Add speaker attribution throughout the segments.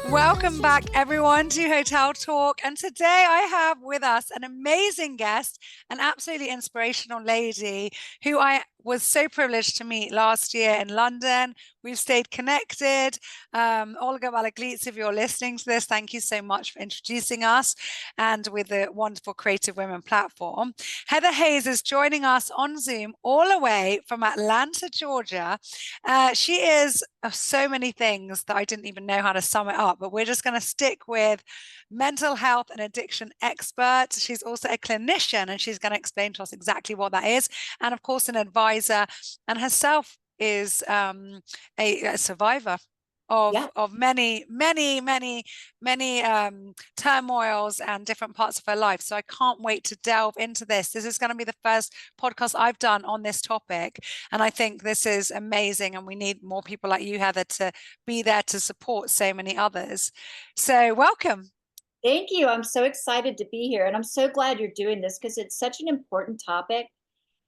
Speaker 1: Welcome back, everyone, to Hotel Talk. And today I have with us an amazing guest, an absolutely inspirational lady who I was so privileged to meet last year in London. We've stayed connected. Olga Valaglitz, if you're listening to this, thank you so much for introducing us and with the wonderful Creative Women platform. Heatherr Hayes is joining us on Zoom all the way from Atlanta, Georgia. She is so many things that I didn't even know how to sum it up, but we're just going to stick with mental health and addiction expert. She's also a clinician, and she's going to explain to us exactly what that is. And of course, an advisor, and herself is a survivor of many turmoils and different parts of her life. So I can't wait to delve into this. This is going to be the first podcast I've done on this topic, and I think this is amazing, and we need more people like you, Heather, to be there to support so many others. So welcome.
Speaker 2: Thank you. I'm so excited to be here, and I'm so glad you're doing this because it's such an important topic.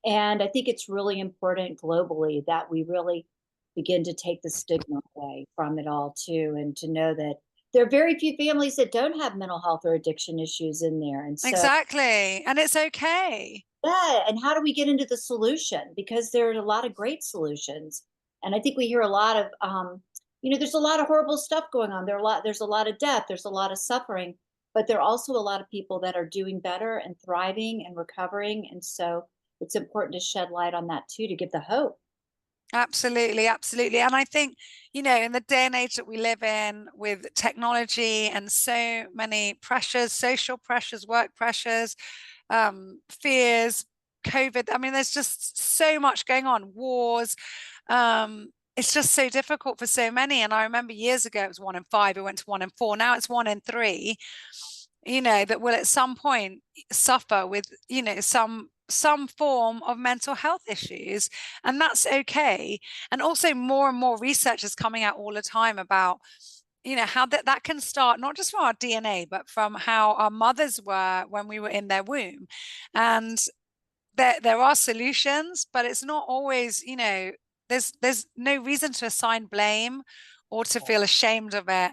Speaker 2: And I think it's really important globally that we really begin to take the stigma away from it all too, and to know that there are very few families that don't have mental health or addiction issues in there. And so,
Speaker 1: exactly. And it's okay.
Speaker 2: Yeah. And how do we get into the solution? Because there are a lot of great solutions. And I think we hear a lot of, there's a lot of horrible stuff going on. There's a lot of death, there's a lot of suffering, but there are also a lot of people that are doing better and thriving and recovering. And so it's important to shed light on that too, to give the hope.
Speaker 1: Absolutely, absolutely. And I think, in the day and age that we live in with technology and so many pressures, social pressures, work pressures, fears, COVID, I mean, there's just so much going on, wars. It's just so difficult for so many. And I remember years ago, it was 1 in 5, it went to 1 in 4. Now it's 1 in 3, that will at some point suffer with, some form of mental health issues, and that's okay. And also more and more research is coming out all the time about how that can start, not just from our DNA, but from how our mothers were when we were in their womb. And there are solutions, but it's not always, there's no reason to assign blame or to feel ashamed of it.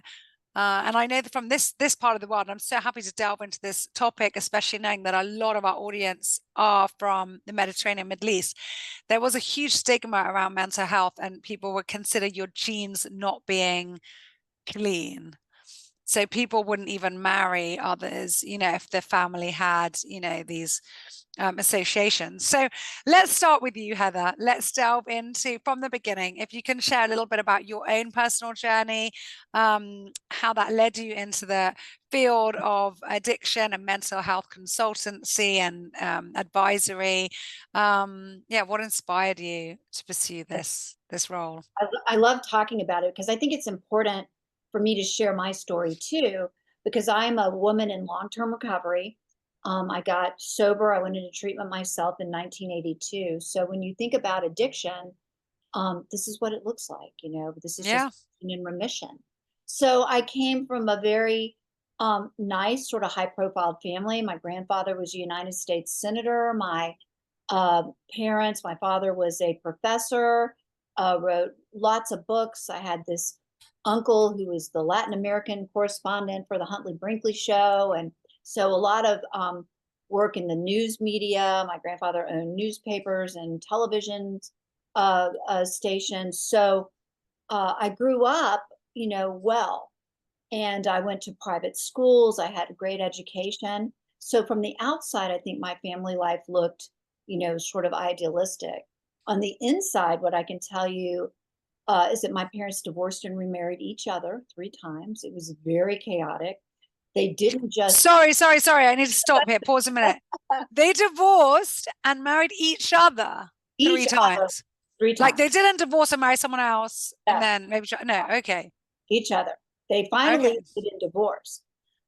Speaker 1: And I know that from this part of the world, I'm so happy to delve into this topic, especially knowing that a lot of our audience are from the Mediterranean, Middle East. There was a huge stigma around mental health, and people would consider your genes not being clean. So people wouldn't even marry others, if the family had, these associations. So let's start with you, Heather. Let's delve into from the beginning. If you can share a little bit about your own personal journey, how that led you into the field of addiction and mental health consultancy and advisory. What inspired you to pursue this role?
Speaker 2: I love talking about it because I think it's important for me to share my story too, because I'm a woman in long-term recovery. I got sober. I went into treatment myself in 1982. So when you think about addiction, this is what it looks like, this is just in remission. So I came from a very nice, sort of high-profile family. My grandfather was a United States Senator. My parents, my father was a professor, wrote lots of books. I had this uncle who was the Latin American correspondent for the Huntley Brinkley Show. And so a lot of work in the news media. My grandfather owned newspapers and television stations. So I grew up, well, and I went to private schools. I had a great education. So from the outside, I think my family life looked, sort of idealistic. On the inside, what I can tell you is that my parents divorced and remarried each other 3 times. It was very chaotic. They didn't just...
Speaker 1: Sorry. I need to stop here. Pause a minute. They divorced and married each other 3 times.
Speaker 2: 3 times.
Speaker 1: Like they didn't divorce and marry someone else, and then maybe... No, okay.
Speaker 2: Each other. They finally didn't divorce.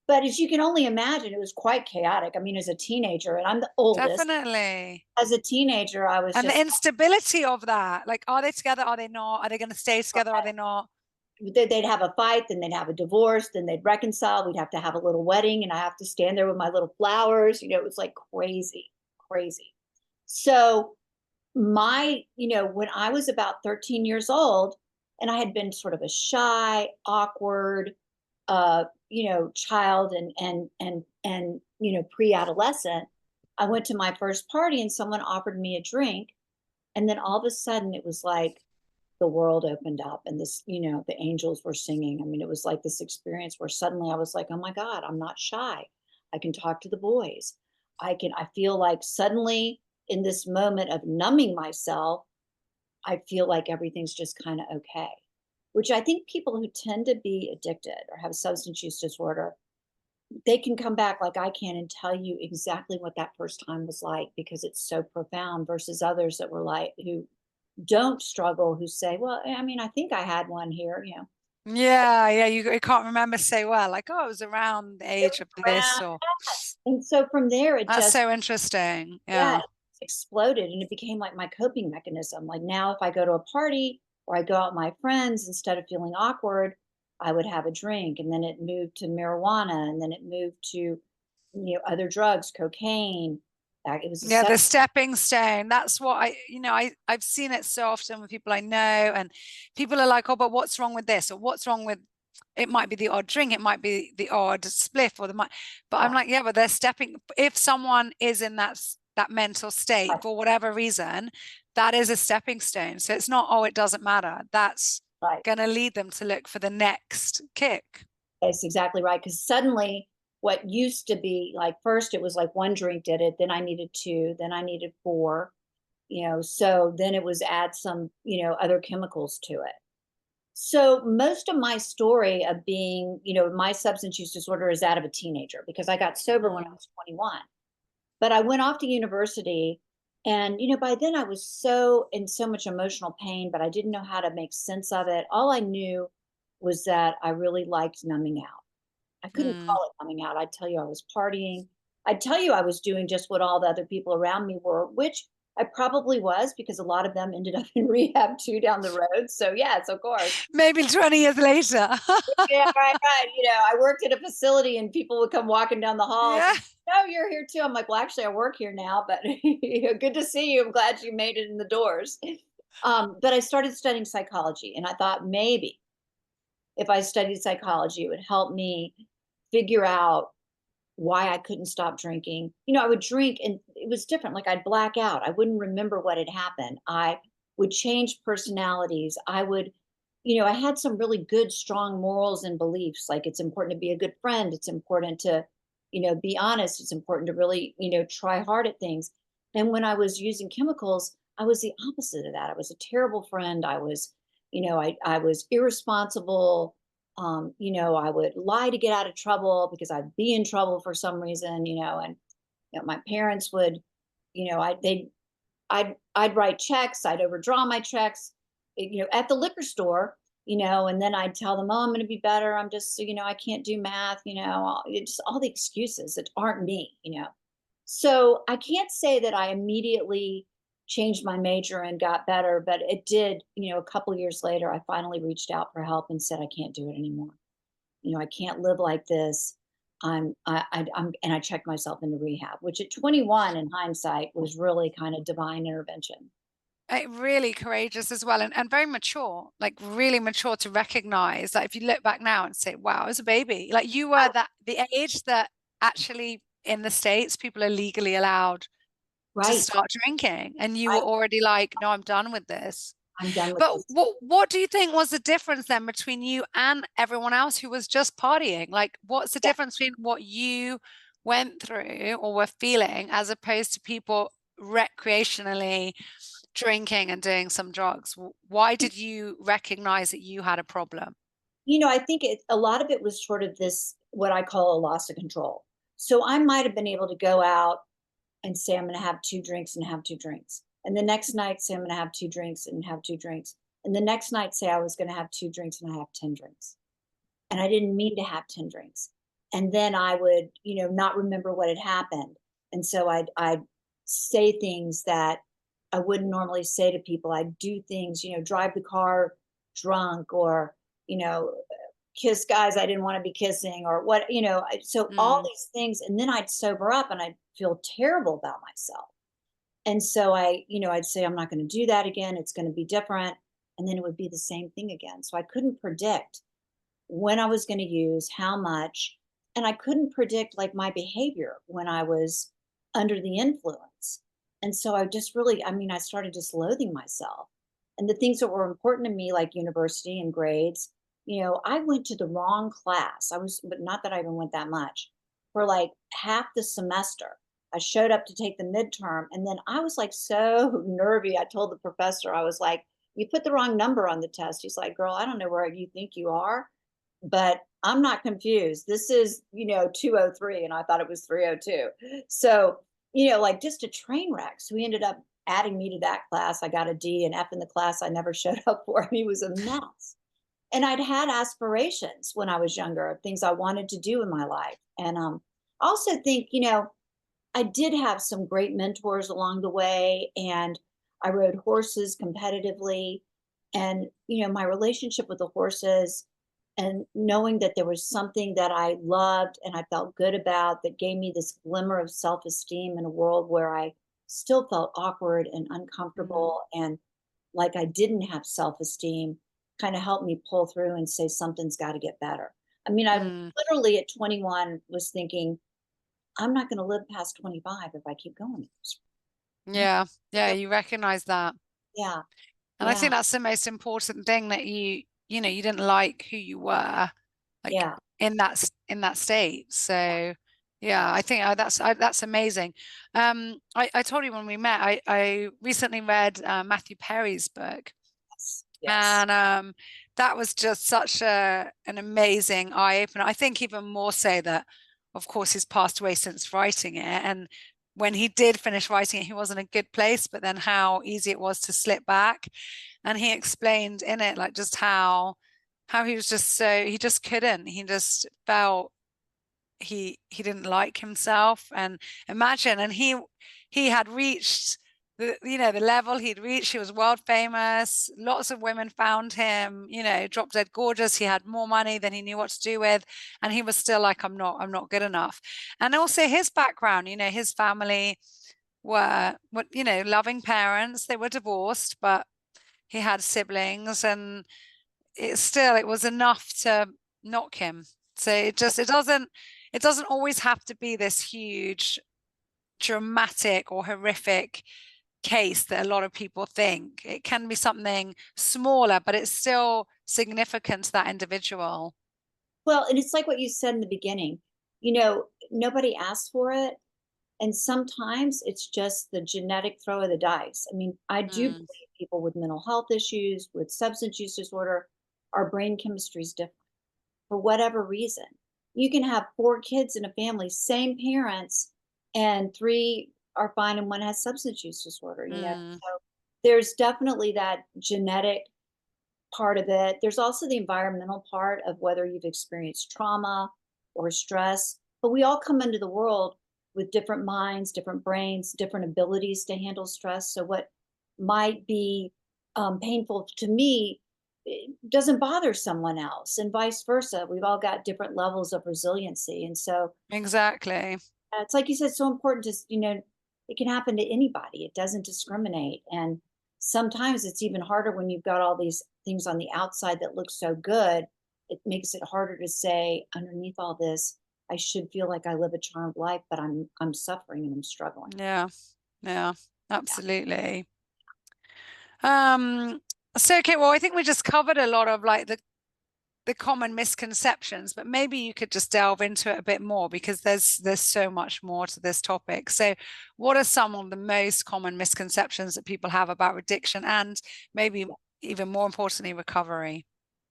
Speaker 2: But as you can only imagine, it was quite chaotic. I mean, as a teenager, and I'm the oldest.
Speaker 1: Definitely.
Speaker 2: As a teenager, I was
Speaker 1: the instability of that. Like, are they together? Are they not? Are they going to stay together? Are they not?
Speaker 2: They'd have a fight, then they'd have a divorce, then they'd reconcile. We'd have to have a little wedding, and I have to stand there with my little flowers. It was like crazy. So when I was about 13 years old, And I had been sort of a shy, awkward, child and pre-adolescent. I went to my first party and someone offered me a drink. And then all of a sudden it was like the world opened up and the angels were singing. I mean, it was like this experience where suddenly I was like, oh my God, I'm not shy. I can talk to the boys. I feel like suddenly in this moment of numbing myself, I feel like everything's just kind of okay. Which I think people who tend to be addicted or have substance use disorder, they can come back like I can and tell you exactly what that first time was like because it's so profound versus others that were like who don't struggle, who say, well, I mean, I think I had one here.
Speaker 1: Yeah, yeah, you can't remember so well. Like, oh, I was around the
Speaker 2: It
Speaker 1: age
Speaker 2: was
Speaker 1: of bliss,
Speaker 2: around,
Speaker 1: or
Speaker 2: yes. And so from there, it
Speaker 1: that's
Speaker 2: just,
Speaker 1: so interesting.
Speaker 2: yeah,
Speaker 1: Yeah.
Speaker 2: it exploded and it became like my coping mechanism. Like now, if I go to a party or I go out with my friends, instead of feeling awkward, I would have a drink. And then it moved to marijuana and then it moved to, other drugs, cocaine. It was a
Speaker 1: Yeah,
Speaker 2: step.
Speaker 1: the stepping stone. That's what I've seen it so often with people I know, and people are like, oh, but what's wrong with this? Or what's wrong with it? Might be the odd drink, it might be the odd spliff, or but I'm like, yeah, but they're stepping. If someone is in that mental state
Speaker 2: Right,
Speaker 1: for whatever reason, that is a stepping stone. So it's not, oh, it doesn't matter. That's
Speaker 2: right.
Speaker 1: gonna lead them to look for the next kick.
Speaker 2: That's exactly right. Because suddenly, what used to be like first, it was like one drink did it, then I needed two, then I needed four, so then it was add some, other chemicals to it. So most of my story of being, my substance use disorder is that of a teenager because I got sober when I
Speaker 1: Mm.
Speaker 2: was 21. But I went off to university and by then I was so in so much emotional pain, but I didn't know how to make sense of it. All I knew was that I really liked numbing out. I couldn't
Speaker 1: Mm.
Speaker 2: call it coming out. I'd tell you I was partying. I'd tell you I was doing just what all the other people around me were, which I probably was because a lot of them ended up in rehab too down the road. So yes, of course.
Speaker 1: Maybe 20 years later.
Speaker 2: Yeah, right, right. I worked at a facility and people would come walking down the halls
Speaker 1: Yeah.
Speaker 2: and, oh, you're here too. I'm like, well, actually, I work here now, but good to see you. I'm glad you made it in the doors. But I started studying psychology and I thought maybe if I studied psychology, it would help me figure out why I couldn't stop drinking. I would drink and it was different. Like I'd black out. I wouldn't remember what had happened. I would change personalities. I had some really good, strong morals and beliefs. Like it's important to be a good friend. It's important to, be honest. It's important to really, try hard at things. And when I was using chemicals, I was the opposite of that. I was a terrible friend. I was irresponsible. I would lie to get out of trouble because I'd be in trouble for some reason, and my parents would, I'd write checks, I'd overdraw my checks, at the liquor store, and then I'd tell them, oh, I'm going to be better. I'm just, I can't do math, just all the excuses that aren't me. So I can't say that I immediately changed my major and got better, but it did, a couple years later, I finally reached out for help and said, I can't do it anymore. I can't live like this. And I checked myself into rehab, which at 21 in hindsight was really kind of divine intervention.
Speaker 1: Really courageous as well, and very mature, like really mature to recognize that if you look back now and say, wow, I was a baby. Like you were that the age that actually in the States people are legally allowed to
Speaker 2: Right,
Speaker 1: start drinking. And you were
Speaker 2: right.
Speaker 1: already like, no, I'm done with this.
Speaker 2: I'm done with
Speaker 1: But
Speaker 2: this.
Speaker 1: what do you think was the difference then between you and everyone else who was just partying? Like, what's the
Speaker 2: Yeah.
Speaker 1: difference between what you went through or were feeling as opposed to people recreationally drinking and doing some drugs? Why did you recognize that you had a problem?
Speaker 2: I think a lot of it was sort of this, what I call a loss of control. So I might have been able to go out and say, I'm going to have two drinks and have two drinks. And the next night, say, I'm going to have two drinks and have two drinks. And the next night, say, I was going to have two drinks and I have 10 drinks. And I didn't mean to have 10 drinks. And then I would, not remember what had happened. And so I'd say things that I wouldn't normally say to people. I'd do things, drive the car drunk or, you know, kiss guys I didn't want to be kissing or what, so all
Speaker 1: Mm.
Speaker 2: these things. And then I'd sober up and I'd feel terrible about myself. And so I'd say, I'm not going to do that again. It's going to be different. and then it would be the same thing again. So I couldn't predict when I was going to use, how much, and I couldn't predict like my behavior when I was under the influence. And so I just really, I mean, I started just loathing myself. And the things that were important to me, like university and grades, I went to the wrong class. But not that I even went that much, for like half the semester. I showed up to take the midterm, and then I was like so nervy. I told the professor, I was like, "You put the wrong number on the test." He's like, "Girl, I don't know where you think you are, but I'm not confused. This is, 203, and I thought it was 302." So, like just a train wreck. So he ended up adding me to that class. I got a D, and F in the class I never showed up for. I mean, it was a mess. And I'd had aspirations when I was younger of things I wanted to do in my life. And I also think, I did have some great mentors along the way, and I rode horses competitively. And, my relationship with the horses and knowing that there was something that I loved and I felt good about that gave me this glimmer of self esteem in a world where I still felt awkward and
Speaker 1: Mm.
Speaker 2: uncomfortable and like I didn't have self esteem kind of helped me pull through and say something's got to get better. I mean, I
Speaker 1: Mm.
Speaker 2: literally at 21 was thinking, I'm not going to live past 25 if I keep going. Yeah.
Speaker 1: Yeah. Yeah.
Speaker 2: So,
Speaker 1: You recognize that.
Speaker 2: yeah.
Speaker 1: And I
Speaker 2: Yeah.
Speaker 1: think that's the most important thing, that you didn't like who you were, like
Speaker 2: Yeah.
Speaker 1: in that state. So yeah, I think that's amazing. I told you when we met, I recently read Matthew Perry's book,
Speaker 2: Yes. Yes.
Speaker 1: and that was just such an amazing eye opener. I think even more so that, of course, he's passed away since writing it, and when he did finish writing it, he was in a good place, but then how easy it was to slip back. And he explained in it like just how he was just so, he just couldn't, he just felt he didn't like himself. And imagine, and he had reached the level he'd reached. He was world famous, lots of women found him, drop dead gorgeous. He had more money than he knew what to do with, and he was still like, I'm not good enough. And also his background, his family were what, loving parents. They were divorced, but he had siblings, and it was enough to knock him. So it doesn't always have to be this huge dramatic or horrific case that a lot of people think. It can be something smaller, but it's still significant to that individual.
Speaker 2: Well, and it's like what you said in the beginning, nobody asked for it. And sometimes it's just the genetic throw of the dice. I mean, I do
Speaker 1: Mm,
Speaker 2: believe people with mental health issues, with substance use disorder, our brain chemistry is different for whatever reason. You can have four kids in a family, same parents, and three are fine and one has substance use disorder.
Speaker 1: mm,
Speaker 2: So there's definitely that genetic part of it. There's also the environmental part of whether you've experienced trauma or stress. But we all come into the world with different minds, different brains, different abilities to handle stress. So what might be painful to me doesn't bother someone else, and vice versa. We've all got different levels of resiliency, and so
Speaker 1: exactly.
Speaker 2: it's like you said, so important to it can happen to anybody. It doesn't discriminate, and sometimes it's even harder when you've got all these things on the outside that look so good. It makes it harder to say underneath all this, I should feel like I live a charmed life, but I'm suffering and I'm struggling.
Speaker 1: Yeah, yeah,
Speaker 2: Yeah,
Speaker 1: absolutely. Um, so okay, well, I think we just covered a lot of like the common misconceptions, but maybe you could just delve into it a bit more, because there's so much more to this topic. So what are some of the most common misconceptions that people have about addiction, and maybe even more importantly, recovery?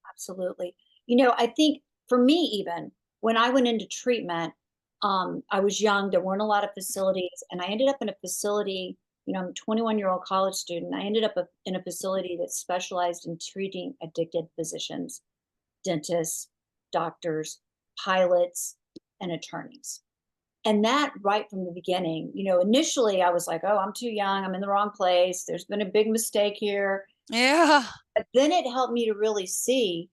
Speaker 2: absolutely. I think for me, even when I went into treatment, I was young. There weren't a lot of facilities, and I ended up in a facility. I'm a 21-year-old college student. I ended up in a facility that specialized in treating addicted physicians, dentists, doctors, pilots, and attorneys. And that right from the beginning, initially I was like, oh, I'm too young. I'm in the wrong place. There's been a big mistake here.
Speaker 1: Yeah.
Speaker 2: But then it helped me to really see,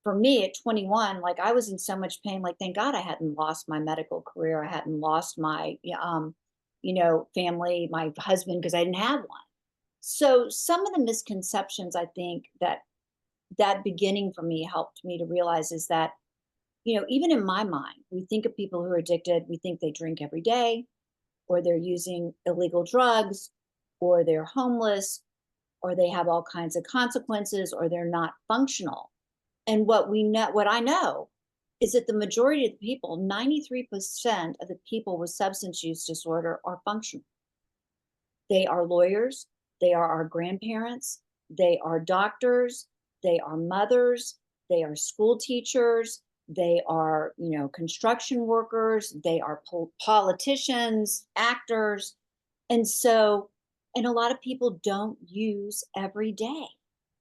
Speaker 2: for me at 21, like I was in so much pain. Like, thank God I hadn't lost my medical career. I hadn't lost my, family, my husband, because I didn't have one. So some of the misconceptions I think that beginning for me helped me to realize is that, even in my mind, we think of people who are addicted, we think they drink every day, or they're using illegal drugs, or they're homeless, or they have all kinds of consequences, or they're not functional. And what I know is that the majority of the people, 93% of the people with substance use disorder are functional. They are lawyers, they are our grandparents, they are doctors, they are mothers, they are school teachers, they are, construction workers, they are politicians, actors. And so, and a lot of people don't use every day.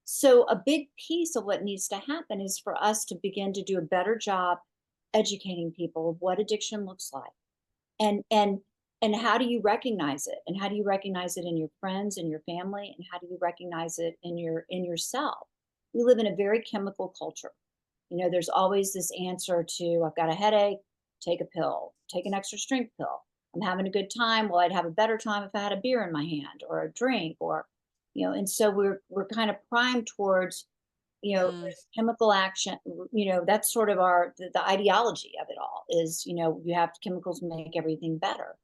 Speaker 2: So, a big piece of what needs to happen is for us to begin to do a better job educating people of what addiction looks like, and how do you recognize it, and how do you recognize it in your friends and your family, and how do you recognize it in yourself. We live in a very chemical culture. There's always this answer to, I've got a headache, take a pill, take an extra strength pill. I'm having a good time. Well, I'd have a better time if I had a beer in my hand or a drink, or and so we're kind of primed towards
Speaker 1: Mm.
Speaker 2: chemical action. That's sort of the ideology of it all is, you have chemicals make everything better.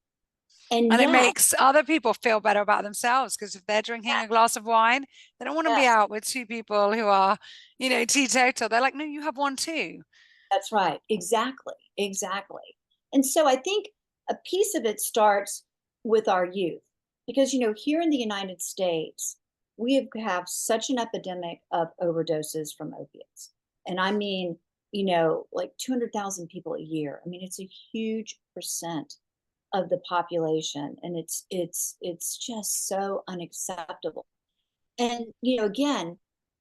Speaker 2: And
Speaker 1: And it
Speaker 2: yet,
Speaker 1: makes other people feel better about themselves because if they're drinking a glass of wine, they don't want to be
Speaker 2: yes,
Speaker 1: out with two people who are, teetotal. They're like, no, you have one too.
Speaker 2: that's right. Exactly. Exactly. And so I think a piece of it starts with our youth because, here in the United States, have such an epidemic of overdoses from opiates. And I mean, like 200,000 people a year. I mean, it's a huge percent of the population, and it's just so unacceptable. And again,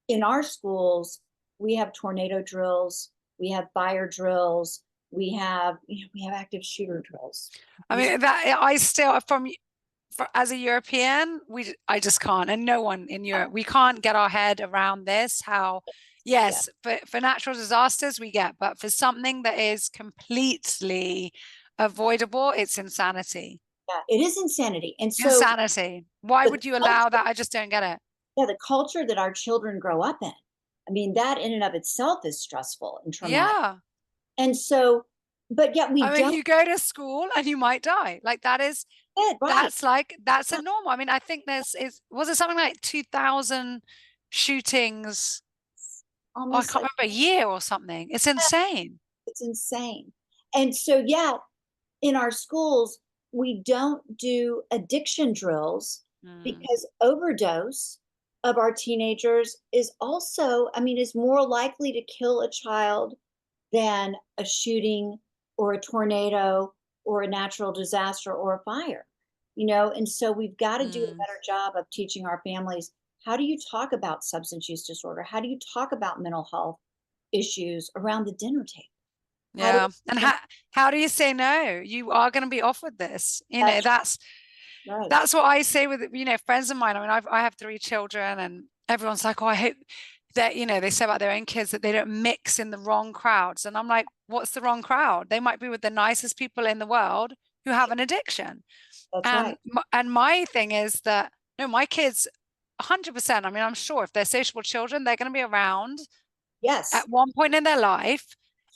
Speaker 2: in our schools, we have tornado drills, we have fire drills, we have active shooter drills.
Speaker 1: I
Speaker 2: These
Speaker 1: mean, that I still, as a European, I just can't, and no one in Europe, we can't get our head around this. How,
Speaker 2: Yeah,
Speaker 1: yes, for natural disasters we get, but for something that is completely avoidable, it's insanity.
Speaker 2: yeah, it is insanity. And so
Speaker 1: Insanity. Why
Speaker 2: the
Speaker 1: would you allow
Speaker 2: culture,
Speaker 1: that? I just don't get it.
Speaker 2: yeah, the culture that our children grow up in, I mean, that in and of itself is stressful and traumatic.
Speaker 1: Yeah.
Speaker 2: And so, but yet we
Speaker 1: I mean,
Speaker 2: don't
Speaker 1: you go to school and you might die. Like
Speaker 2: get right.
Speaker 1: that's a normal. I mean, I think was it something like 2000 shootings? Oh, I
Speaker 2: Almost
Speaker 1: can't
Speaker 2: like
Speaker 1: remember a year or something. It's insane.
Speaker 2: it's insane. And so, yeah, in our schools, we don't do addiction drills
Speaker 1: Mm,
Speaker 2: because overdose of our teenagers is also, I mean, is more likely to kill a child than a shooting or a tornado or a natural disaster or a fire, And so we've got to do a
Speaker 1: mm.
Speaker 2: better job of teaching our families, how do you talk about substance use disorder? How do you talk about mental health issues around the dinner table? How do
Speaker 1: Yeah. And how do you say no? You are going to be offered this.
Speaker 2: that's right.
Speaker 1: That's what I say with, friends of mine. I mean, I have three children and everyone's like, oh, I hope that, they say about their own kids that they don't mix in the wrong crowds. And I'm like, what's the wrong crowd? They might be with the nicest people in the world who have an addiction.
Speaker 2: That's
Speaker 1: And
Speaker 2: right.
Speaker 1: my thing is that, no, my kids, 100%. I mean, I'm sure if they're sociable children, they're going to be around
Speaker 2: Yes,
Speaker 1: at one point in their life.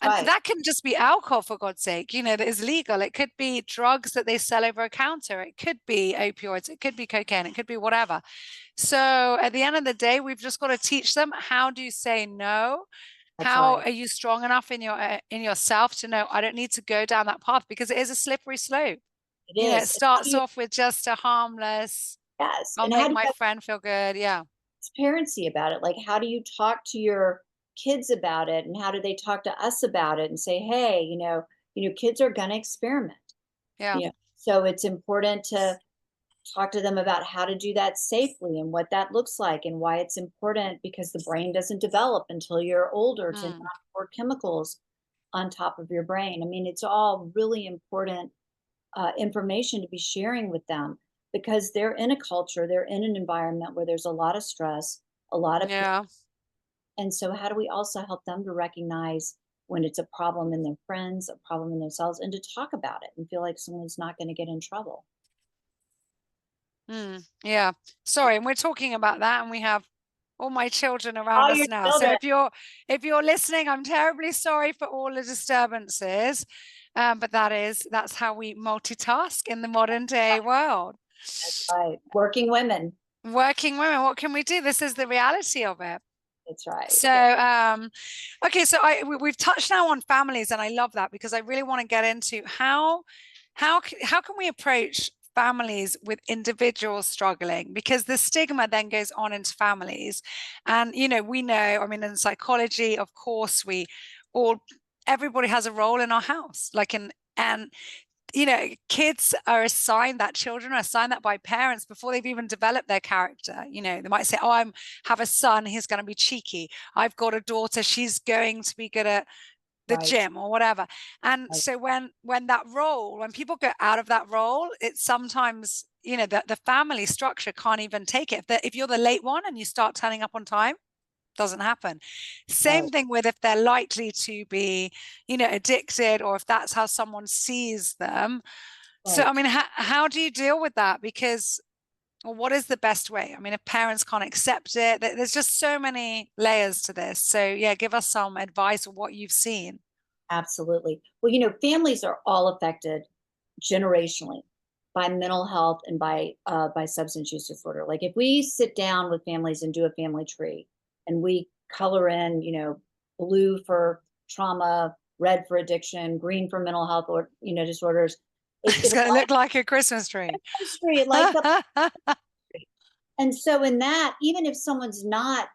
Speaker 2: that's
Speaker 1: And
Speaker 2: right.
Speaker 1: that can just be alcohol, for God's sake, that is legal. It could be drugs that they sell over a counter. It could be opioids. It could be cocaine. It could be whatever. So at the end of the day, we've just got to teach them, how do you say no?
Speaker 2: That's
Speaker 1: How
Speaker 2: right.
Speaker 1: are you strong enough in yourself to know I don't need to go down that path, because it is a slippery slope.
Speaker 2: It
Speaker 1: It
Speaker 2: is. And how do
Speaker 1: starts
Speaker 2: you,
Speaker 1: off with just a harmless,
Speaker 2: yes.
Speaker 1: I'll
Speaker 2: And how
Speaker 1: make
Speaker 2: do you
Speaker 1: my
Speaker 2: have
Speaker 1: friend feel good. Yeah.
Speaker 2: transparency about it? Like, how do you talk to your kids about it? And how do they talk to us about it and say, hey, kids are going to experiment,
Speaker 1: Yeah.
Speaker 2: so it's important to talk to them about how to do that safely and what that looks like and why it's important because the brain doesn't develop until you're older to
Speaker 1: Mm.
Speaker 2: not pour chemicals on top of your brain. I mean, it's all really important information to be sharing with them because they're in a culture, they're in an environment where there's a lot of stress, a lot of
Speaker 1: Yeah.
Speaker 2: and so how do we also help them to recognize when it's a problem in their friends, a problem in themselves, and to talk about it and feel like someone's not going to get in trouble?
Speaker 1: Yeah. Sorry, and we're talking about that, and we have all my children around
Speaker 2: All
Speaker 1: us
Speaker 2: your
Speaker 1: now. So
Speaker 2: children.
Speaker 1: if you're listening, I'm terribly sorry for all the disturbances. But that's how we multitask in the modern day world.
Speaker 2: That's right. Working women.
Speaker 1: Working women, what can we do? This is the reality of it.
Speaker 2: That's right.
Speaker 1: So, okay, so we've touched now on families, and I love that because I really want to get into how can we approach families with individuals struggling, because the stigma then goes on into families. And we know, I mean, in psychology, of course, we all everybody has a role in our house, like in and kids are assigned that, children are assigned that by parents before they've even developed their character. They might say, oh, I have a son, he's going to be cheeky. I've got a daughter, she's going to be good at the
Speaker 2: Right.
Speaker 1: gym or whatever. And
Speaker 2: Right.
Speaker 1: so when people go out of that role, it's sometimes, the family structure can't even take it. If you're the late one and you start turning up on time, doesn't happen. Same
Speaker 2: Right.
Speaker 1: thing with if they're likely to be, addicted, or if that's how someone sees them. So, I
Speaker 2: Right.
Speaker 1: mean, how do you deal with that? Because, well, what is the best way? I mean, if parents can't accept it, there's just so many layers to this. So, yeah, give us some advice of what you've seen.
Speaker 2: Absolutely. Well, families are all affected generationally by mental health and by substance use disorder. Like if we sit down with families and do a family tree and we color in, blue for trauma, red for addiction, green for mental health or disorders,
Speaker 1: It's
Speaker 2: it'll
Speaker 1: going to
Speaker 2: light
Speaker 1: look like a Christmas tree.
Speaker 2: up the street, it lights up. And so in that, even if someone's not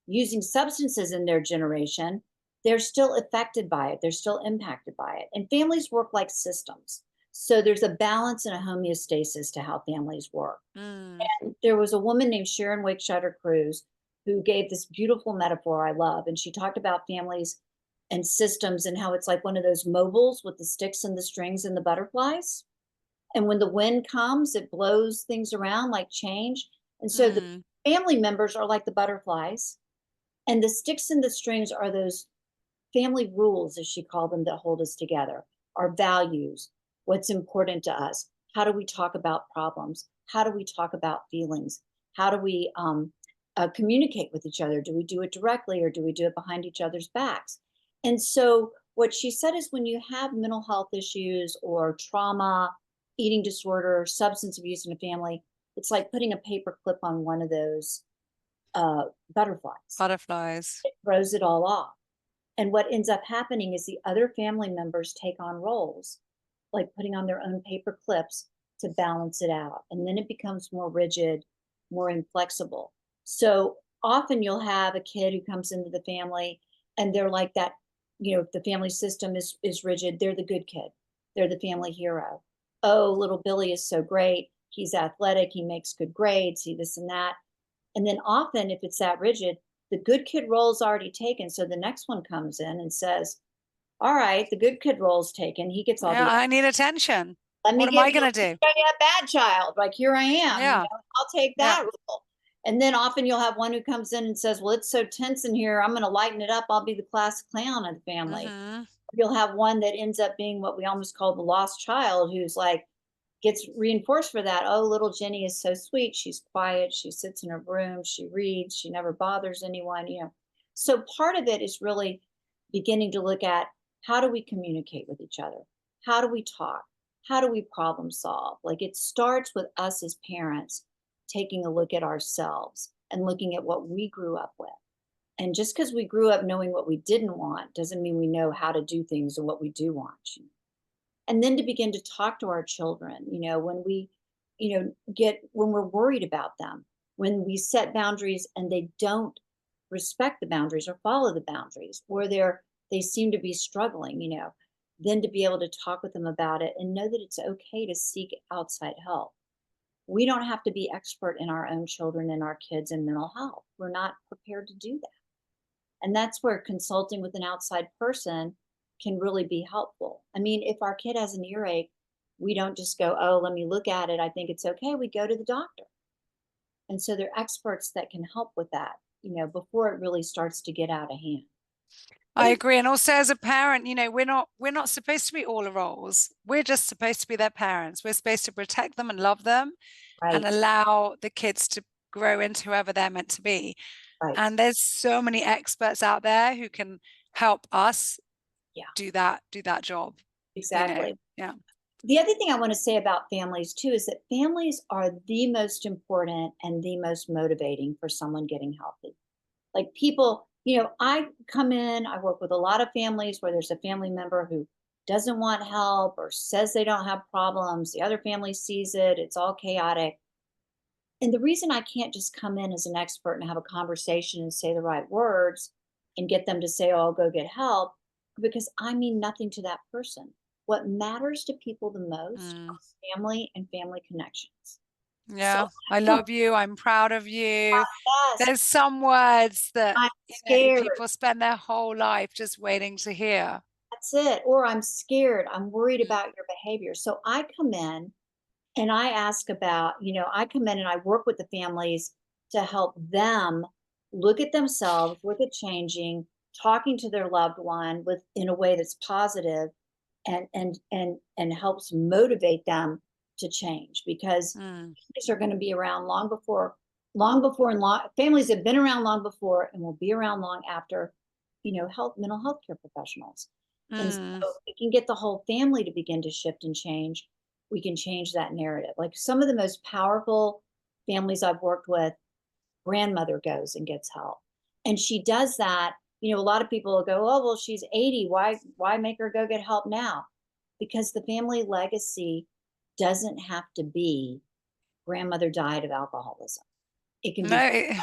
Speaker 2: using substances in their generation, they're still affected by it. They're still impacted by it. And families work like systems. So there's a balance and a homeostasis to how families work.
Speaker 1: Mm.
Speaker 2: And there was a woman named Sharon Wakeshutter Cruz who gave this beautiful metaphor I love. And she talked about families and systems and how it's like one of those mobiles with the sticks and the strings and the butterflies. And when the wind comes, it blows things around like change. And so the
Speaker 1: Mm.
Speaker 2: family members are like the butterflies, and the sticks and the strings are those family rules, as she called them, that hold us together, our values, what's important to us. How do we talk about problems? How do we talk about feelings? How do we communicate with each other? Do we do it directly or do we do it behind each other's backs? And so, what she said is when you have mental health issues or trauma, eating disorder, substance abuse in a family, it's like putting a paper clip on one of those butterflies.
Speaker 1: Butterflies.
Speaker 2: It throws it all off. And what ends up happening is the other family members take on roles, like putting on their own paper clips to balance it out. And then it becomes more rigid, more inflexible. So often you'll have a kid who comes into the family and they're like that, if the family system is rigid, they're the good kid. They're the family hero. Oh, little Billy is so great. He's athletic, he makes good grades, he this and that. And then often if it's that rigid, the good kid role is already taken. So the next one comes in and says, all right, the good kid role's taken. He gets all
Speaker 1: Yeah,
Speaker 2: the,
Speaker 1: I need attention.
Speaker 2: let me
Speaker 1: What am
Speaker 2: give
Speaker 1: I
Speaker 2: you,
Speaker 1: going to
Speaker 2: let me
Speaker 1: do?
Speaker 2: show you a bad child. Like here I am,
Speaker 1: Yeah,
Speaker 2: I'll take
Speaker 1: yeah.
Speaker 2: that role. And then often you'll have one who comes in and says, well, it's so tense in here. I'm going to lighten it up. I'll be the class clown of the family.
Speaker 1: Mm-hmm.
Speaker 2: You'll have one that ends up being what we almost call the lost child, who's like, gets reinforced for that. Oh, little Jenny is so sweet. She's quiet. She sits in her room. She reads. She never bothers anyone. So part of it is really beginning to look at how do we communicate with each other? How do we talk? How do we problem solve? Like it starts with us as parents taking a look at ourselves and looking at what we grew up with. And just because we grew up knowing what we didn't want doesn't mean we know how to do things and what we do want. And then to begin to talk to our children, when we get when we're worried about them, when we set boundaries and they don't respect the boundaries or follow the boundaries, or they seem to be struggling, then to be able to talk with them about it and know that it's okay to seek outside help. We don't have to be expert in our own children and our kids and mental health. We're not prepared to do that. And that's where consulting with an outside person can really be helpful. I mean, if our kid has an earache, we don't just go, oh, let me look at it. I think it's okay. We go to the doctor. And so they're experts that can help with that, before it really starts to get out of hand.
Speaker 1: I agree. And also as a parent, we're not supposed to be all the roles. We're just supposed to be their parents. We're supposed to protect them and love them. and
Speaker 2: Right.
Speaker 1: allow the kids to grow into whoever they're meant to be.
Speaker 2: Right.
Speaker 1: And there's so many experts out there who can help us
Speaker 2: Yeah,
Speaker 1: do that job,
Speaker 2: exactly.
Speaker 1: yeah.
Speaker 2: The other thing I want to say about families too is that families are the most important and the most motivating for someone getting healthy. Like people, I come in, I work with a lot of families where there's a family member who doesn't want help or says they don't have problems. The other family sees it, it's all chaotic. And the reason I can't just come in as an expert and have a conversation and say the right words and get them to say, "Oh, I'll go get help," because I mean nothing to that person. What matters to people the most
Speaker 1: Mm.
Speaker 2: are family and family connections. So
Speaker 1: Yeah, I
Speaker 2: I
Speaker 1: love you. I'm proud of you.
Speaker 2: yes,
Speaker 1: There's some words that,
Speaker 2: I'm scared.
Speaker 1: people spend their whole life just waiting to hear.
Speaker 2: That's it. Or I'm scared. I'm worried
Speaker 1: Mm.
Speaker 2: about your behavior. So I come in and I ask about, I come in and I work with the families to help them look at themselves, look at changing, talking to their loved one with in a way that's positive and helps motivate them to change because
Speaker 1: Mm.
Speaker 2: families are going to be around long before families have been around long before and will be around long after, mental health care professionals. And so
Speaker 1: Mm.
Speaker 2: if we can get the whole family to begin to shift and change, we can change that narrative. Like some of the most powerful families I've worked with, grandmother goes and gets help. And she does that. A lot of people will go, "Oh, well, she's 80. Why make her go get help now?" Because the family legacy doesn't have to be grandmother died of alcoholism. It can
Speaker 1: No.
Speaker 2: be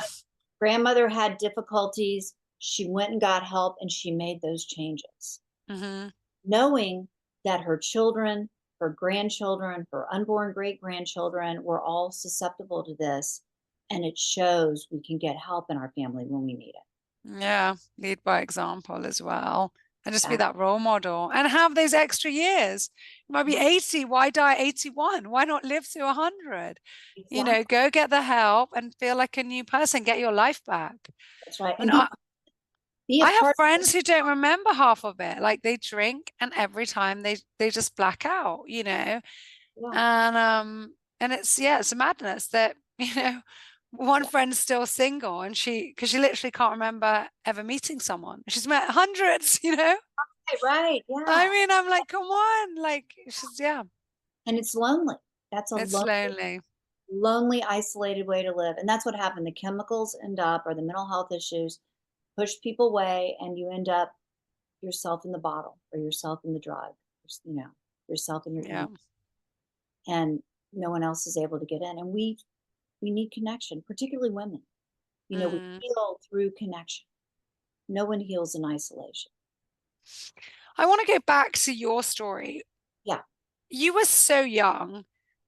Speaker 2: grandmother had difficulties, she went and got help and she made those changes.
Speaker 1: Mhm.
Speaker 2: Knowing that her children, her grandchildren, her unborn great grandchildren were all susceptible to this. And it shows we can get help in our family when we need it.
Speaker 1: Yeah, lead by example as well. And just be
Speaker 2: Exactly.
Speaker 1: that role model and have those extra years. You might be 80, why die at 81? Why not live to 100?
Speaker 2: Exactly.
Speaker 1: Go get the help and feel like a new person, get your life back.
Speaker 2: That's right.
Speaker 1: You
Speaker 2: And
Speaker 1: know, I,
Speaker 2: be a
Speaker 1: I have
Speaker 2: part of it.
Speaker 1: friends who don't remember half of it. Like they drink and every time they just black out,
Speaker 2: Yeah.
Speaker 1: And it's it's a madness that, one
Speaker 2: Yeah.
Speaker 1: friend's still single and because she literally can't remember ever meeting someone. She's met hundreds.
Speaker 2: Right. Right.
Speaker 1: I
Speaker 2: Yeah.
Speaker 1: mean, I'm like, come on, like she's yeah,
Speaker 2: And it's lonely. That's a
Speaker 1: it's lonely.
Speaker 2: lonely, isolated way to live. And that's what happened. The chemicals end up, or the mental health issues push people away, and you end up yourself in the bottle or yourself in the drug, you know, yourself in your
Speaker 1: Yeah.
Speaker 2: and no one else is able to get in. And we need connection, particularly women. We
Speaker 1: Mm.
Speaker 2: heal through connection. No one heals in isolation.
Speaker 1: I want to go back to your story.
Speaker 2: Yeah.
Speaker 1: You were so young,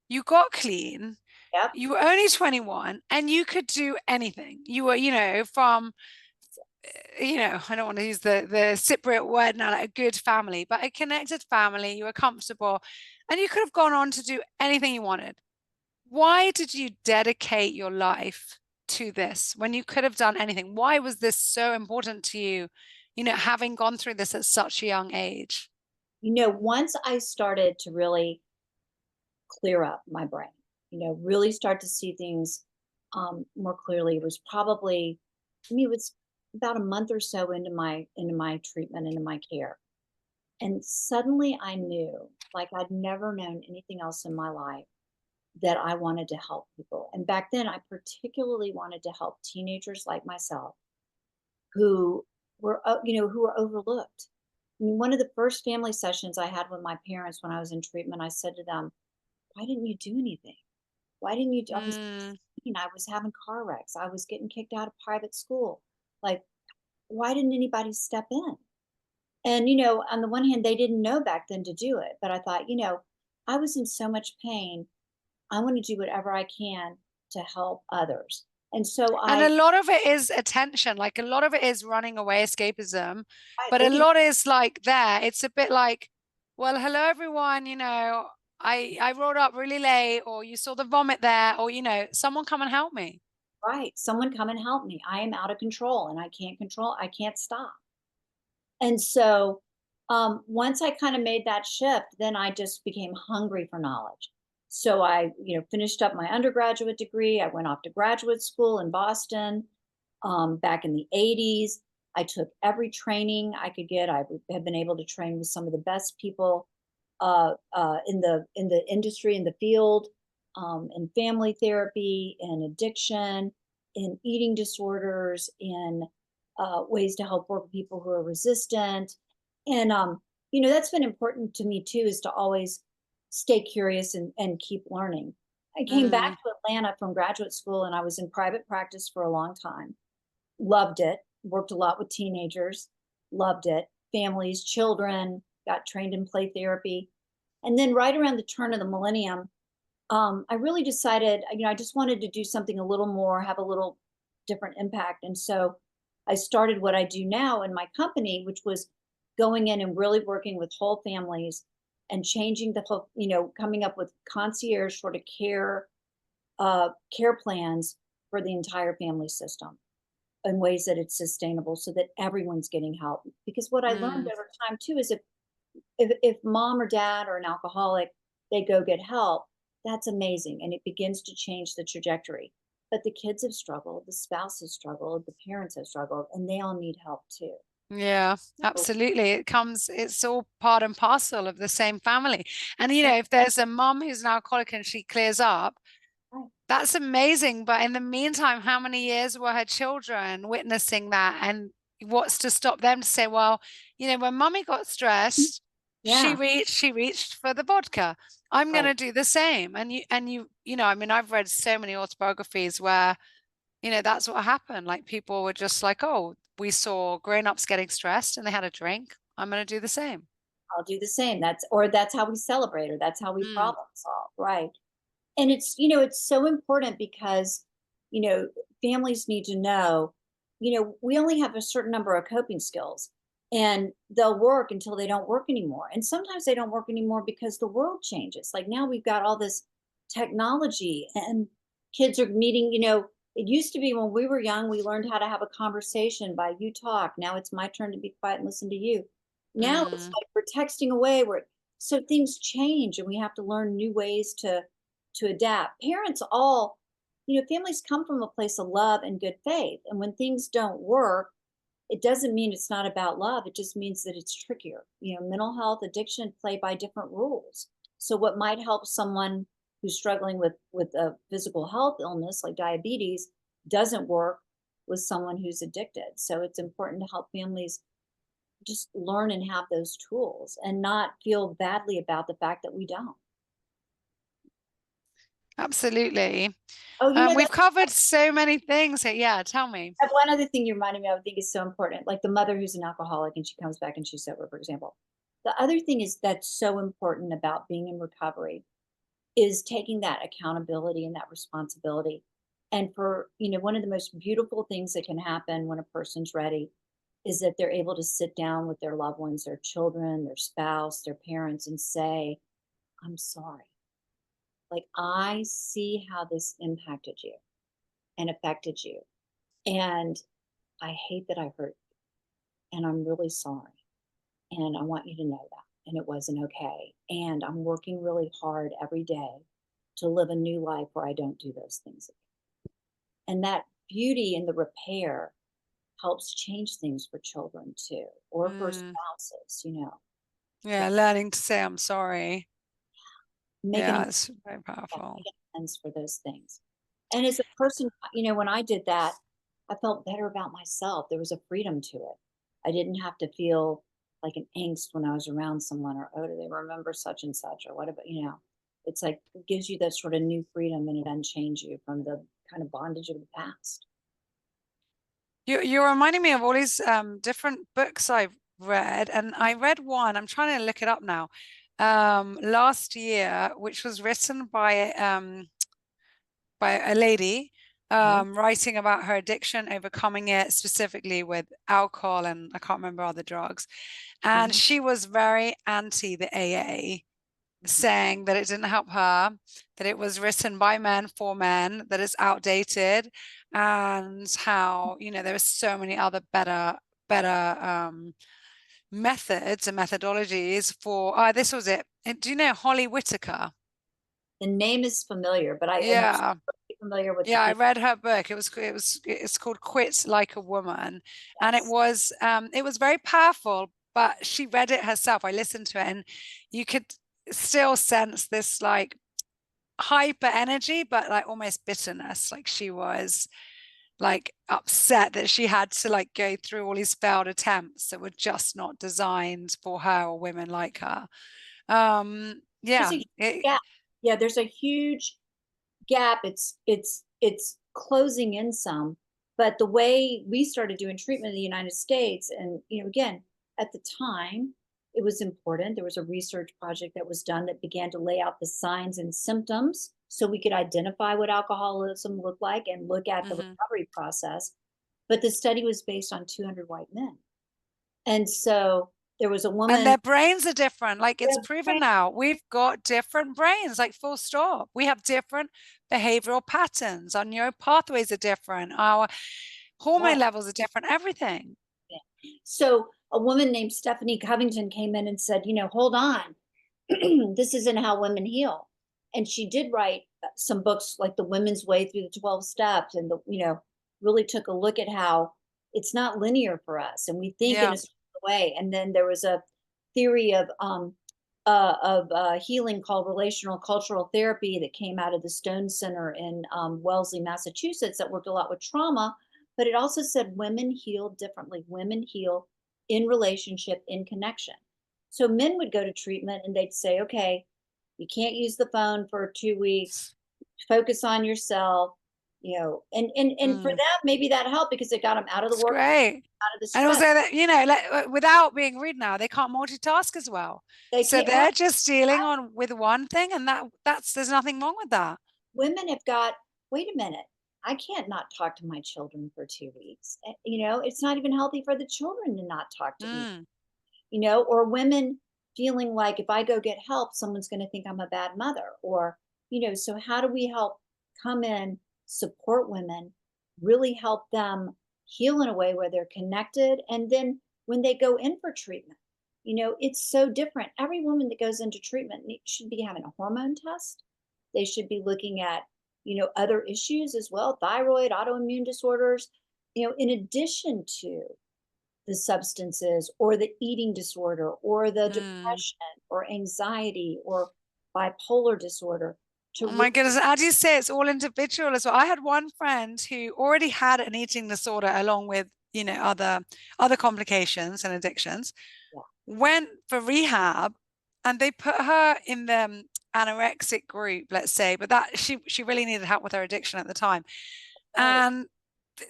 Speaker 1: you got clean,
Speaker 2: Yep.
Speaker 1: you were only 21, and you could do anything. You were, from I don't want to use the Cypriot word now, like a good family, but a connected family. You were comfortable, and you could have gone on to do anything you wanted. Why did you dedicate your life to this when you could have done anything? Why was this so important to you, having gone through this at such a young age?
Speaker 2: Once I started to really clear up my brain, really start to see things more clearly, it was probably, it was about a month or so into my treatment, into my care. And suddenly I knew, like I'd never known anything else in my life, that I wanted to help people. And back then, I particularly wanted to help teenagers like myself who who were overlooked. I mean, one of the first family sessions I had with my parents when I was in treatment, I said to them, "Why didn't you do anything? Why didn't you do?" I was
Speaker 1: Mm,
Speaker 2: 16, I was having car wrecks. I was getting kicked out of private school. Like, why didn't anybody step in? And, on the one hand, they didn't know back then to do it. But I thought, I was in so much pain. I want to do whatever I can to help others. And so
Speaker 1: And a
Speaker 2: I,
Speaker 1: lot of it is attention, like a lot of it is running away escapism,
Speaker 2: I
Speaker 1: but a
Speaker 2: looking
Speaker 1: lot is like there. It's a bit like, well, hello everyone, I rolled up really late, or you saw the vomit there, or someone come and help me.
Speaker 2: right, someone come and help me. I am out of control and I can't stop. And so once I kind of made that shift, then I just became hungry for knowledge. So I, finished up my undergraduate degree. I went off to graduate school in Boston back in the 80s. I took every training I could get. I have been able to train with some of the best people in the industry, in the field, in family therapy, in addiction, in eating disorders, in ways to help work with people who are resistant. And that's been important to me too, is to always stay curious and keep learning. I came back
Speaker 1: Mm,
Speaker 2: to Atlanta from graduate school and I was in private practice for a long time. Loved it. Worked a lot with teenagers. Loved it. Families, children, got trained in play therapy. And then right around the turn of the millennium, I really decided, I just wanted to do something a little more, have a little different impact. And so I started what I do now in my company, which was going in and really working with whole families and changing the whole, coming up with concierge sort of care plans for the entire family system in ways that it's sustainable so that everyone's getting help. Because what I learned
Speaker 1: mm.
Speaker 2: over time too is if mom or dad or an alcoholic, they go get help, that's amazing. And it begins to change the trajectory. But the kids have struggled, the spouse has struggled, the parents have struggled, and they all need help too.
Speaker 1: Yeah,
Speaker 2: So,
Speaker 1: absolutely. It's all part and parcel of the same family. And
Speaker 2: yeah,
Speaker 1: if there's a mom who's an alcoholic and she clears up,
Speaker 2: right,
Speaker 1: that's amazing. But in the meantime, how many years were her children witnessing that? And what's to stop them to say, well, when mommy got stressed,
Speaker 2: yeah,
Speaker 1: she reached for the vodka. I'm
Speaker 2: right.
Speaker 1: gonna do the same. I mean, I've read so many autobiographies where that's what happened. Like people were just like, oh, we saw grown-ups getting stressed and they had a drink. I'm going to do the same.
Speaker 2: I'll do the same. That's how we celebrate, or that's how we
Speaker 1: Mm,
Speaker 2: problem solve, right? And it's so important because, you know, families need to know, we only have a certain number of coping skills and they'll work until they don't work anymore. And sometimes they don't work anymore because the world changes. Like now we've got all this technology and kids are needing, it used to be when we were young, we learned how to have a conversation by you talk. Now it's my turn to be quiet and listen to you. Now it's
Speaker 1: mm,
Speaker 2: like we're texting away. So things change and we have to learn new ways to adapt. Parents all, families come from a place of love and good faith. And when things don't work, it doesn't mean it's not about love. It just means that it's trickier. Mental health, addiction play by different rules. So what might help someone who's struggling with a physical health illness like diabetes doesn't work with someone who's addicted. So it's important to help families just learn and have those tools and not feel badly about the fact that we don't.
Speaker 1: absolutely.
Speaker 2: Oh,
Speaker 1: We've covered so many things. So yeah, tell me.
Speaker 2: one other thing you reminded me of, I think is so important, like the mother who's an alcoholic and she comes back and she's sober, for example. The other thing is that's so important about being in recovery is taking that accountability and that responsibility. And for, one of the most beautiful things that can happen when a person's ready is that they're able to sit down with their loved ones, their children, their spouse, their parents, and say, I'm sorry. Like, I see how this impacted you and affected you. And I hate that I hurt you. And I'm really sorry. And I want you to know that. And it wasn't okay. And I'm working really hard every day to live a new life where I don't do those things again. And that beauty in the repair helps change things for children too, or for
Speaker 1: Mm,
Speaker 2: spouses,
Speaker 1: yeah, learning to say I'm sorry.
Speaker 2: making
Speaker 1: Yeah,
Speaker 2: them
Speaker 1: it's very powerful.
Speaker 2: making amends for those things. And as a person, when I did that, I felt better about myself. There was a freedom to it. I didn't have to feel like an angst when I was around someone, or oh, do they remember such and such, or what about, it's like it gives you that sort of new freedom and it unchains you from the kind of bondage of the past.
Speaker 1: You're reminding me of all these different books I've read, and I read one. I'm trying to look it up now. Last year, which was written by a lady
Speaker 2: Okay.
Speaker 1: writing about her addiction, overcoming it specifically with alcohol and I can't remember other drugs. And
Speaker 2: Mhm.
Speaker 1: she was very anti the AA,
Speaker 2: Mhm.
Speaker 1: saying that it didn't help her, that it was written by men for men, that it's outdated, and how, there are so many other better methods and methodologies for, this was it. Do you know Holly Whitaker?
Speaker 2: The name is familiar, but I'm not
Speaker 1: Yeah.
Speaker 2: familiar with the
Speaker 1: Yeah, I
Speaker 2: people.
Speaker 1: read her book. It's called Quit Like a Woman. And
Speaker 2: Yes.
Speaker 1: it was very powerful, but she read it herself. I listened to it and you could still sense this like hyper energy, but like almost bitterness. Like she was like upset that she had to like go through all these failed attempts that were just not designed for her or women like her.
Speaker 2: There's
Speaker 1: Yeah.
Speaker 2: a gap. Yeah, there's a huge gap. It's closing in some, but the way we started doing treatment in the United States, and again, at the time, it was important. There was a research project that was done that began to lay out the signs and symptoms so we could identify what alcoholism looked like and look at the
Speaker 1: Mhm.
Speaker 2: recovery process. But the study was based on 200 white men. And so there was a
Speaker 1: And
Speaker 2: woman.
Speaker 1: their brains are different. Like it's proven now, we've got different brains, like full stop. We have different behavioral patterns. Our neural pathways are different. Our
Speaker 2: Yeah.
Speaker 1: hormone levels are different, everything.
Speaker 2: Yeah. So a woman named Stephanie Covington came in and said, hold on, this isn't how women heal. And she did write some books like The Women's Way Through the 12 Steps, and really took a look at how it's not linear for us, and we think in
Speaker 1: Yeah.
Speaker 2: a certain way. And then there was a theory of healing called relational cultural therapy that came out of the Stone Center in Wellesley, Massachusetts, that worked a lot with trauma. But it also said women heal differently. Women heal in relationship, in connection. So men would go to treatment and they'd say, okay, you can't use the phone for 2 weeks, focus on yourself, and for
Speaker 1: Mm,
Speaker 2: them, maybe that helped because it got them out of the
Speaker 1: it's
Speaker 2: work,
Speaker 1: great.
Speaker 2: out of the
Speaker 1: And also
Speaker 2: stress.
Speaker 1: that, like, without being rude now, they can't multitask as well.
Speaker 2: They
Speaker 1: So
Speaker 2: can't, right?
Speaker 1: they're just dealing on with one thing and there's nothing wrong with that.
Speaker 2: Women have got, wait a minute, I can't not talk to my children for 2 weeks. It's not even healthy for the children to not talk to me,
Speaker 1: Mm,
Speaker 2: or women feeling like if I go get help, someone's going to think I'm a bad mother, so how do we help come in, support women, really help them heal in a way where they're connected? And then when they go in for treatment, it's so different. Every woman that goes into treatment should be having a hormone test. They should be looking at, other issues as well, thyroid, autoimmune disorders, in addition to the substances or the eating disorder or the
Speaker 1: mm.
Speaker 2: depression or anxiety or bipolar disorder to
Speaker 1: Oh my
Speaker 2: really.
Speaker 1: goodness. How do you say it's all individual as well? I had one friend who already had an eating disorder along with, other complications and addictions,
Speaker 2: Yeah.
Speaker 1: went for rehab and they put her in the anorexic group, let's say, but that she really needed help with her addiction at the time.
Speaker 2: Right.
Speaker 1: And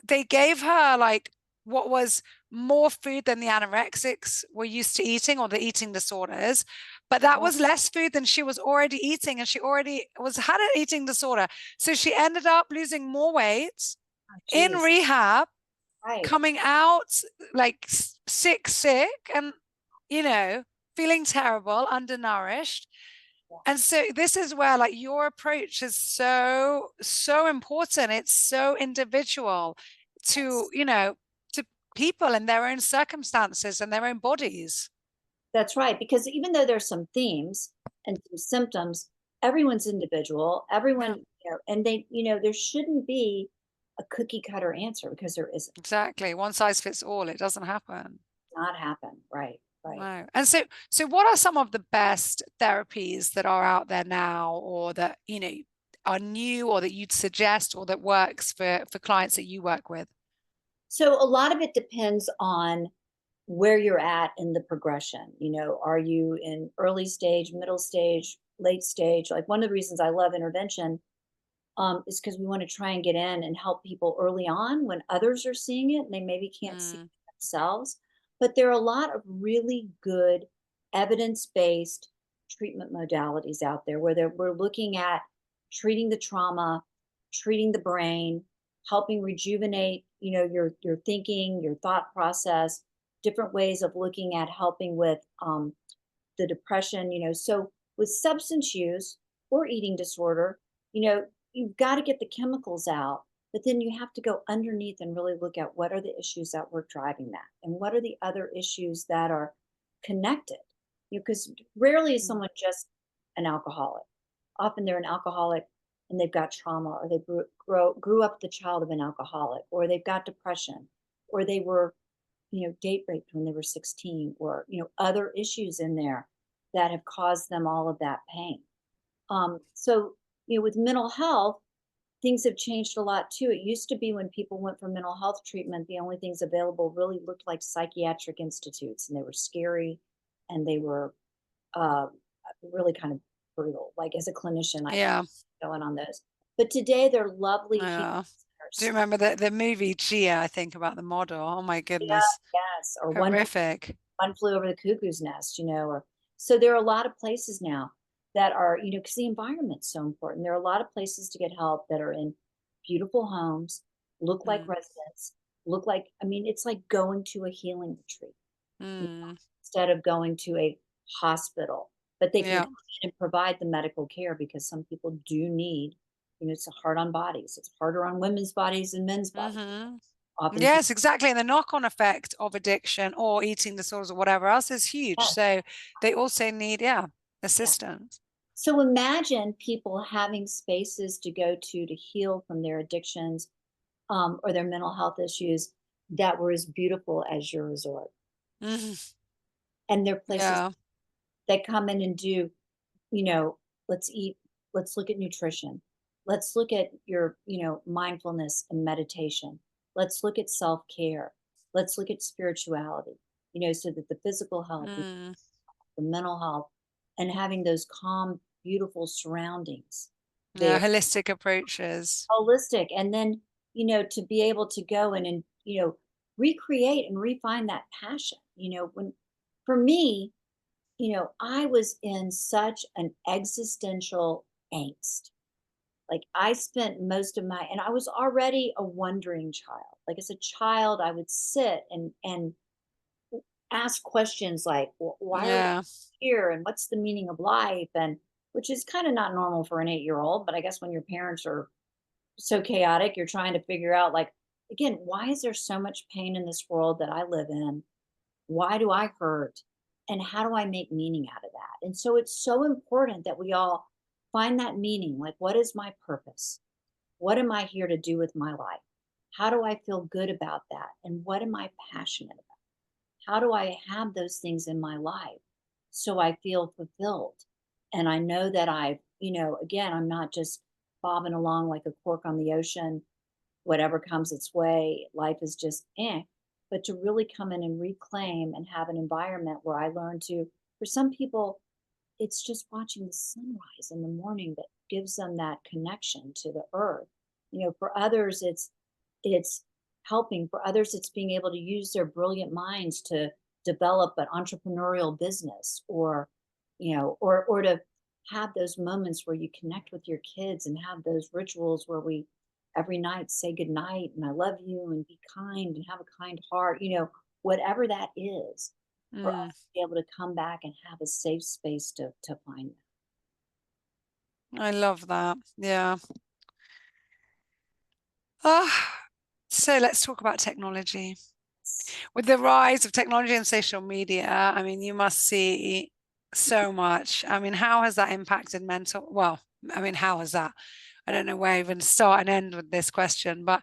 Speaker 1: they gave her like what was more food than the anorexics were used to eating or the eating disorders, but that
Speaker 2: Oh,
Speaker 1: was less food than she was already eating, and she already was had an eating disorder. So she ended up losing more weight in
Speaker 2: geez.
Speaker 1: rehab,
Speaker 2: Right.
Speaker 1: coming out like sick, and you know, feeling terrible, undernourished.
Speaker 2: Yeah.
Speaker 1: And so this is where like your approach is so important. It's so individual to,
Speaker 2: Yes.
Speaker 1: to people and their own circumstances and their own bodies.
Speaker 2: That's right. Because even though there's some themes and some symptoms, everyone's individual.
Speaker 1: Yeah,
Speaker 2: Everyone, and there shouldn't be a cookie cutter answer because there isn't.
Speaker 1: exactly. One size fits all. It doesn't happen.
Speaker 2: Not happen. Right. Right.
Speaker 1: No. And so what are some of the best therapies that are out there now or that, are new or that you'd suggest or that works for clients that you work with?
Speaker 2: So a lot of it depends on where you're at in the progression. Are you in early stage, middle stage, late stage? Like one of the reasons I love intervention is because we want to try and get in and help people early on when others are seeing it and they maybe can't see
Speaker 1: Mm,
Speaker 2: it themselves. But there are a lot of really good evidence based treatment modalities out there where we're looking at treating the trauma, treating the brain, helping rejuvenate, your thinking, your thought process, different ways of looking at helping with the depression. So with substance use or eating disorder, you've got to get the chemicals out, but then you have to go underneath and really look at what are the issues that were driving that and what are the other issues that are connected. Because rarely is
Speaker 1: mm,
Speaker 2: someone just an alcoholic. often they're an alcoholic and they've got trauma, or they grew up the child of an alcoholic, or they've got depression, or they were, date raped when they were 16, or, other issues in there that have caused them all of that pain. So, with mental health, things have changed a lot too. It used to be when people went for mental health treatment, the only things available really looked like psychiatric institutes, and they were scary, and they were uh, really kind of brutal. Like, as a clinician, I
Speaker 1: Yeah.
Speaker 2: going on those. But today they're lovely healing
Speaker 1: Yeah. Do you
Speaker 2: centers.
Speaker 1: remember the movie Gia, I think, about the model? Oh my
Speaker 2: Yeah,
Speaker 1: goodness.
Speaker 2: yes, or
Speaker 1: Horrific.
Speaker 2: one flew over the cuckoo's nest, or so there are a lot of places now that are, because the environment's so important. There are a lot of places to get help that are in beautiful homes, look like
Speaker 1: Mm.
Speaker 2: residents, look like, I mean, it's like going to a healing retreat
Speaker 1: Mm.
Speaker 2: instead of going to a hospital. But they can
Speaker 1: Yeah.
Speaker 2: come in and provide the medical care, because some people do need, it's hard on bodies. It's harder on women's bodies and men's bodies.
Speaker 1: Hmm.
Speaker 2: Often people,
Speaker 1: Yes, exactly. And the knock-on effect of addiction or eating disorders or whatever else is huge.
Speaker 2: yes,
Speaker 1: So they also need, yeah,
Speaker 2: yeah.
Speaker 1: assistance.
Speaker 2: So imagine people having spaces to go to heal from their addictions, or their mental health issues, that were as beautiful as your resort.
Speaker 1: Hmm.
Speaker 2: And they're places
Speaker 1: Yeah.
Speaker 2: that come in and do, you know, let's eat, let's look at nutrition. Let's look at your, mindfulness and meditation. Let's look at self-care. Let's look at spirituality, so that the physical health,
Speaker 1: Mm.
Speaker 2: the mental health, and having those calm, beautiful surroundings
Speaker 1: Yeah.
Speaker 2: there,
Speaker 1: Holistic approaches.
Speaker 2: holistic. And then, to be able to go in and, recreate and refine that passion, when, for me, I was in such an existential angst. Like, I spent most of my, and I was already a wondering child. Like, as a child, I would sit and ask questions like, why are we
Speaker 1: Yeah.
Speaker 2: here? And what's the meaning of life? And which is kind of not normal for an 8-year old. But I guess when your parents are so chaotic, you're trying to figure out, like, again, why is there so much pain in this world that I live in? Why do I hurt? And how do I make meaning out of that? And so it's so important that we all find that meaning. Like, what is my purpose? What am I here to do with my life? How do I feel good about that? And what am I passionate about? How do I have those things in my life so I feel fulfilled? And I know that I've, again, I'm not just bobbing along like a cork on the ocean, whatever comes its way, life is just but to really come in and reclaim and have an environment where I learn to, for some people, it's just watching the sunrise in the morning that gives them that connection to the earth. For others, it's helping. For others, it's being able to use their brilliant minds to develop an entrepreneurial business, or, or to have those moments where you connect with your kids and have those rituals where we every night say good night and I love you and be kind and have a kind heart, whatever that is, for us
Speaker 1: Mm.
Speaker 2: to be able to come back and have a safe space to find that.
Speaker 1: I love that. Yeah. Ah, so let's talk about technology. With the rise of technology and social media, I mean, you must see so much. I mean, how has that impacted mental? Well, I mean, how has that? I don't know where even start and end with this question, but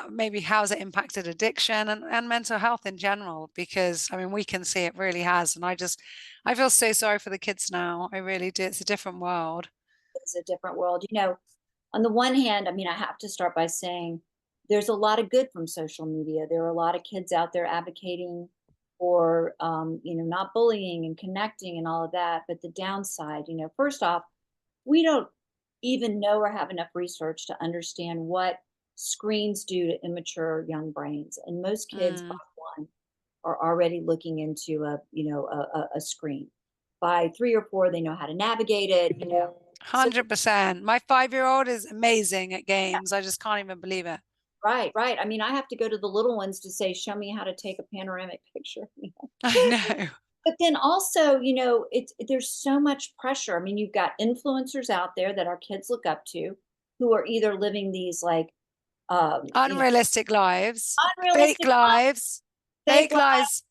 Speaker 1: maybe how has it impacted addiction and mental health in general? Because I mean, we can see it really has. And I feel so sorry for the kids now. I really do. It's a different world.
Speaker 2: It's a different world. On the one hand, I mean, I have to start by saying there's a lot of good from social media. There are a lot of kids out there advocating for, not bullying and connecting and all of that. But the downside, first off, we don't even know or have enough research to understand what screens do to immature young brains. And most kids, by
Speaker 1: Mm.
Speaker 2: one, are already looking into a screen. By 3 or 4, they know how to navigate it. So
Speaker 1: 100%. My 5-year-old is amazing at games. I just can't even believe it.
Speaker 2: right, right. I mean, I have to go to the little ones to say, "Show me how to take a panoramic picture."
Speaker 1: I know.
Speaker 2: But then also, there's so much pressure. I mean, you've got influencers out there that our kids look up to, who are either living these, like, you know,
Speaker 1: Unrealistic lives, fake
Speaker 2: unrealistic
Speaker 1: lives,
Speaker 2: fake
Speaker 1: fake
Speaker 2: life,
Speaker 1: lives.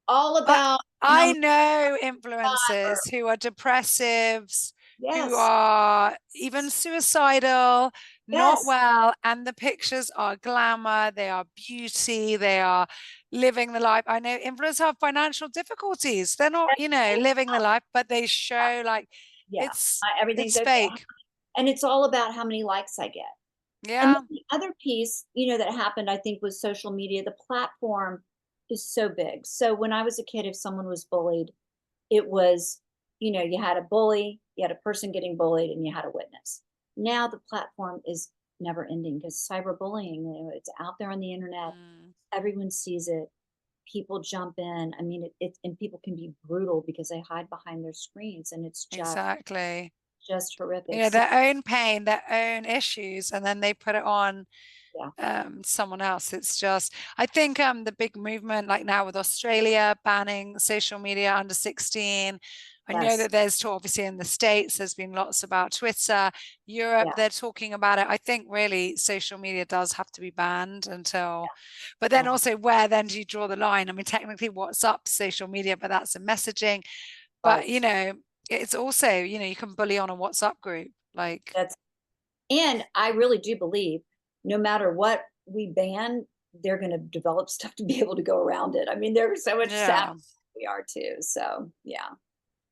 Speaker 2: all
Speaker 1: I,
Speaker 2: about how
Speaker 1: I
Speaker 2: much
Speaker 1: know
Speaker 2: time, or
Speaker 1: influencers who are depressives, who
Speaker 2: Yes.
Speaker 1: are even suicidal, not
Speaker 2: Yes.
Speaker 1: well, and the pictures are glamour, they are beauty, they are living the life. I know influencers have financial difficulties. They're not, living the life, but they show like
Speaker 2: Yeah.
Speaker 1: it's
Speaker 2: Everything's
Speaker 1: it's
Speaker 2: okay.
Speaker 1: fake.
Speaker 2: And it's all about how many likes I get. And
Speaker 1: Yeah.
Speaker 2: then the other piece, that happened, I think, was social media. The platform is so big. So when I was a kid, if someone was bullied, it was, you had a bully, you had a person getting bullied, and you had a witness. Now the platform is never ending because cyberbullying, it's out there on the internet.
Speaker 1: Mm,
Speaker 2: Everyone sees it. People jump in. I mean, and people can be brutal because they hide behind their screens, and it's
Speaker 1: exactly.
Speaker 2: just horrific. So
Speaker 1: Their own pain, their own issues, and then they put it on
Speaker 2: yeah,
Speaker 1: someone else. It's just, I think the big movement like now with Australia banning social media under 16. I know
Speaker 2: yes,
Speaker 1: that there's talk, obviously in the States, there's been lots about Twitter. Europe,
Speaker 2: yeah,
Speaker 1: they're talking about it. I think really social media does have to be banned until, but
Speaker 2: yeah,
Speaker 1: then also where then do you draw the line? I mean, technically WhatsApp social media, but that's a messaging. But
Speaker 2: right.
Speaker 1: it's also, you can bully on a WhatsApp group. Like,
Speaker 2: That's And I really do believe no matter what we ban, they're going to develop stuff to be able to go around it. I mean, there's so much savvy
Speaker 1: yeah,
Speaker 2: we are too. So yeah,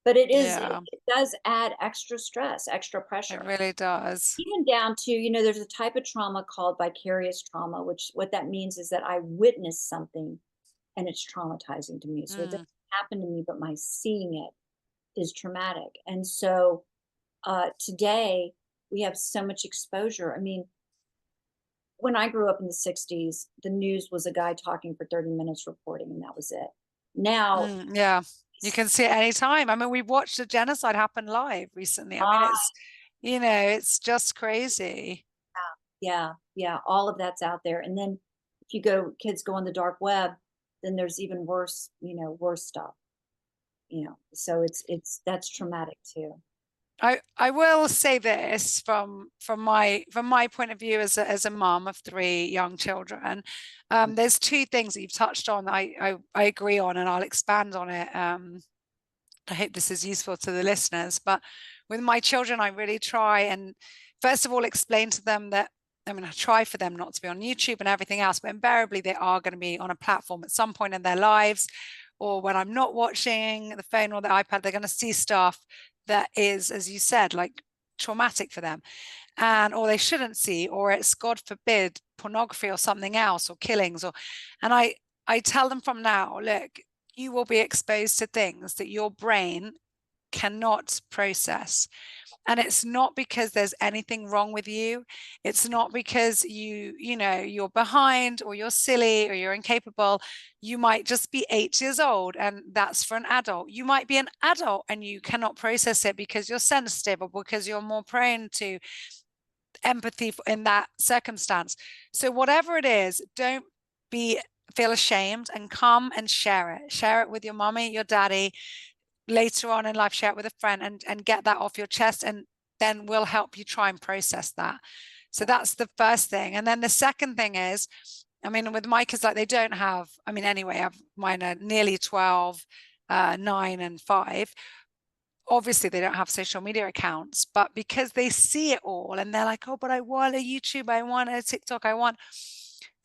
Speaker 2: but it
Speaker 1: yeah,
Speaker 2: does add extra stress, extra
Speaker 1: it
Speaker 2: pressure,
Speaker 1: really does.
Speaker 2: even down to, there's a type of trauma called vicarious trauma, which what that means is that I witnessed something and it's traumatizing to me. So it doesn't
Speaker 1: Mm,
Speaker 2: happen to me, but my seeing it is traumatic. And so today we have so much exposure. I mean, when I grew up in the 60s, the news was a guy talking for 30 minutes reporting, and that was it. Now,
Speaker 1: yeah, you
Speaker 2: it's-
Speaker 1: can see it anytime. I mean, we watched a genocide happen live recently. I mean,
Speaker 2: ah,
Speaker 1: it's just crazy.
Speaker 2: yeah, yeah, all of that's out there. And then if kids go on the dark web, then there's even worse, worse stuff, So that's traumatic too.
Speaker 1: I will say this from my point of view as a mom of three young children. There's two things that you've touched on that I agree on, and I'll expand on it. I hope this is useful to the listeners. But with my children, I really try and first of all explain to them that I mean, I try for them not to be on YouTube and everything else, but invariably they are going to be on a platform at some point in their lives, or when I'm not watching the phone or the iPad, they're going to see stuff that is, as you said, like traumatic for them, and or they shouldn't see, or it's God forbid pornography or something else or killings, and I tell them from now, look, you will be exposed to things that your brain cannot process. And it's not because there's anything wrong with you. It's not because you're behind or you're silly or you're incapable. You might just be 8 years old, and that's for an adult. You might be an adult and you cannot process it because you're sensitive or because you're more prone to empathy in that circumstance. So whatever it is, don't be feel ashamed and come and share it. Share it with your mommy, your daddy, later on in life, share it with a friend and get that off your chest, and then we'll help you try and process that. So
Speaker 2: Yeah.
Speaker 1: that's the first thing. And then the second thing is, I mean, with my kids, like they don't have, I mean, anyway, mine are nearly 12, 9 and 5. Obviously they don't have social media accounts, but because they see it all and they're like, oh, but I want a YouTube, I want a TikTok, I want,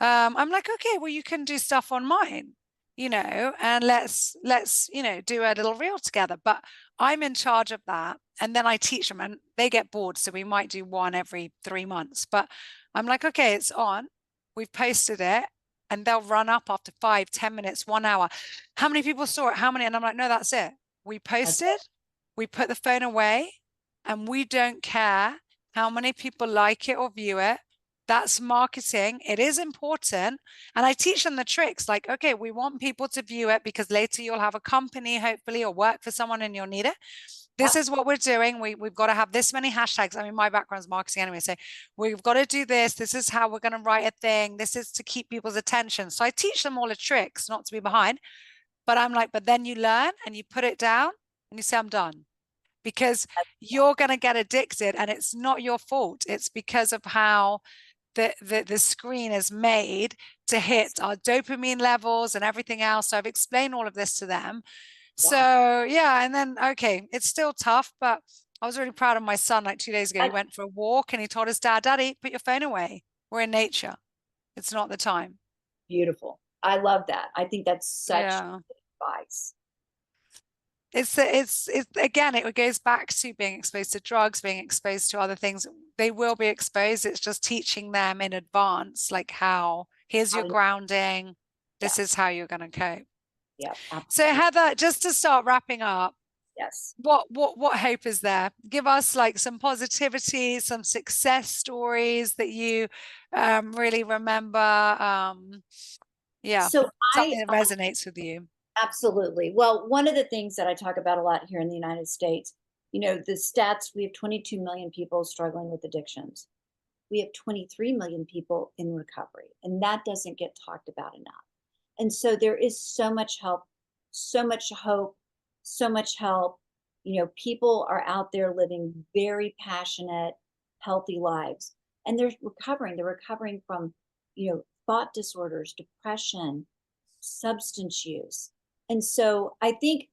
Speaker 1: I'm like, okay, well, you can do stuff on mine, and let's do a little reel together. But I'm in charge of that, and then I teach them, and they get bored, so we might do one every 3 months. But I'm like, okay, it's on, we've posted it, and they'll run up after 5, 10 minutes, 1 hour. How many people saw it? How many? And I'm like, no, that's it. We
Speaker 2: That's
Speaker 1: posted,
Speaker 2: it.
Speaker 1: we put the phone away, and we don't care how many people like it or view it. That's marketing. It is important. And I teach them the tricks like, okay, we want people to view it because later you'll have a company, hopefully, or work for someone and you'll need it. This
Speaker 2: Yep.
Speaker 1: is what we're doing. We've got to have this many hashtags. I mean, my background's marketing anyway. So we've got to do this. This is how we're going to write a thing. This is to keep people's attention. So I teach them all the tricks, not to be behind. But I'm like, but then you learn and you put it down and you say, I'm done, because you're going to get addicted and it's not your fault. It's because of how the screen is made to
Speaker 2: Yes.
Speaker 1: hit our dopamine levels and everything else. So I've explained all of this to them.
Speaker 2: Yeah.
Speaker 1: So yeah, and then okay, it's still tough, but I was really proud of my son like 2 days ago. He went for a walk and he told his dad, Daddy, put your phone away. We're in nature. It's not the time.
Speaker 2: Beautiful. I love that. I think that's such
Speaker 1: Yeah.
Speaker 2: advice.
Speaker 1: It's again, it goes back to being exposed to drugs, being exposed to other things. They will be exposed. It's just teaching them in advance, like here's your grounding.
Speaker 2: Yeah.
Speaker 1: This is how you're going to cope.
Speaker 2: Yeah.
Speaker 1: So
Speaker 2: Absolutely.
Speaker 1: Heather, just to start wrapping up,
Speaker 2: Yes.
Speaker 1: what hope is there? Give us like some positivity, some success stories that you really remember. Yeah,
Speaker 2: So I
Speaker 1: something that resonates with you.
Speaker 2: absolutely. Well, one of the things that I talk about a lot here in the United States, the stats, we have 22 million people struggling with addictions. We have 23 million people in recovery, and that doesn't get talked about enough. And so there is so much help, so much hope, so much help. People are out there living very passionate, healthy lives, and they're recovering. They're recovering from, thought disorders, depression, substance use. And so I think,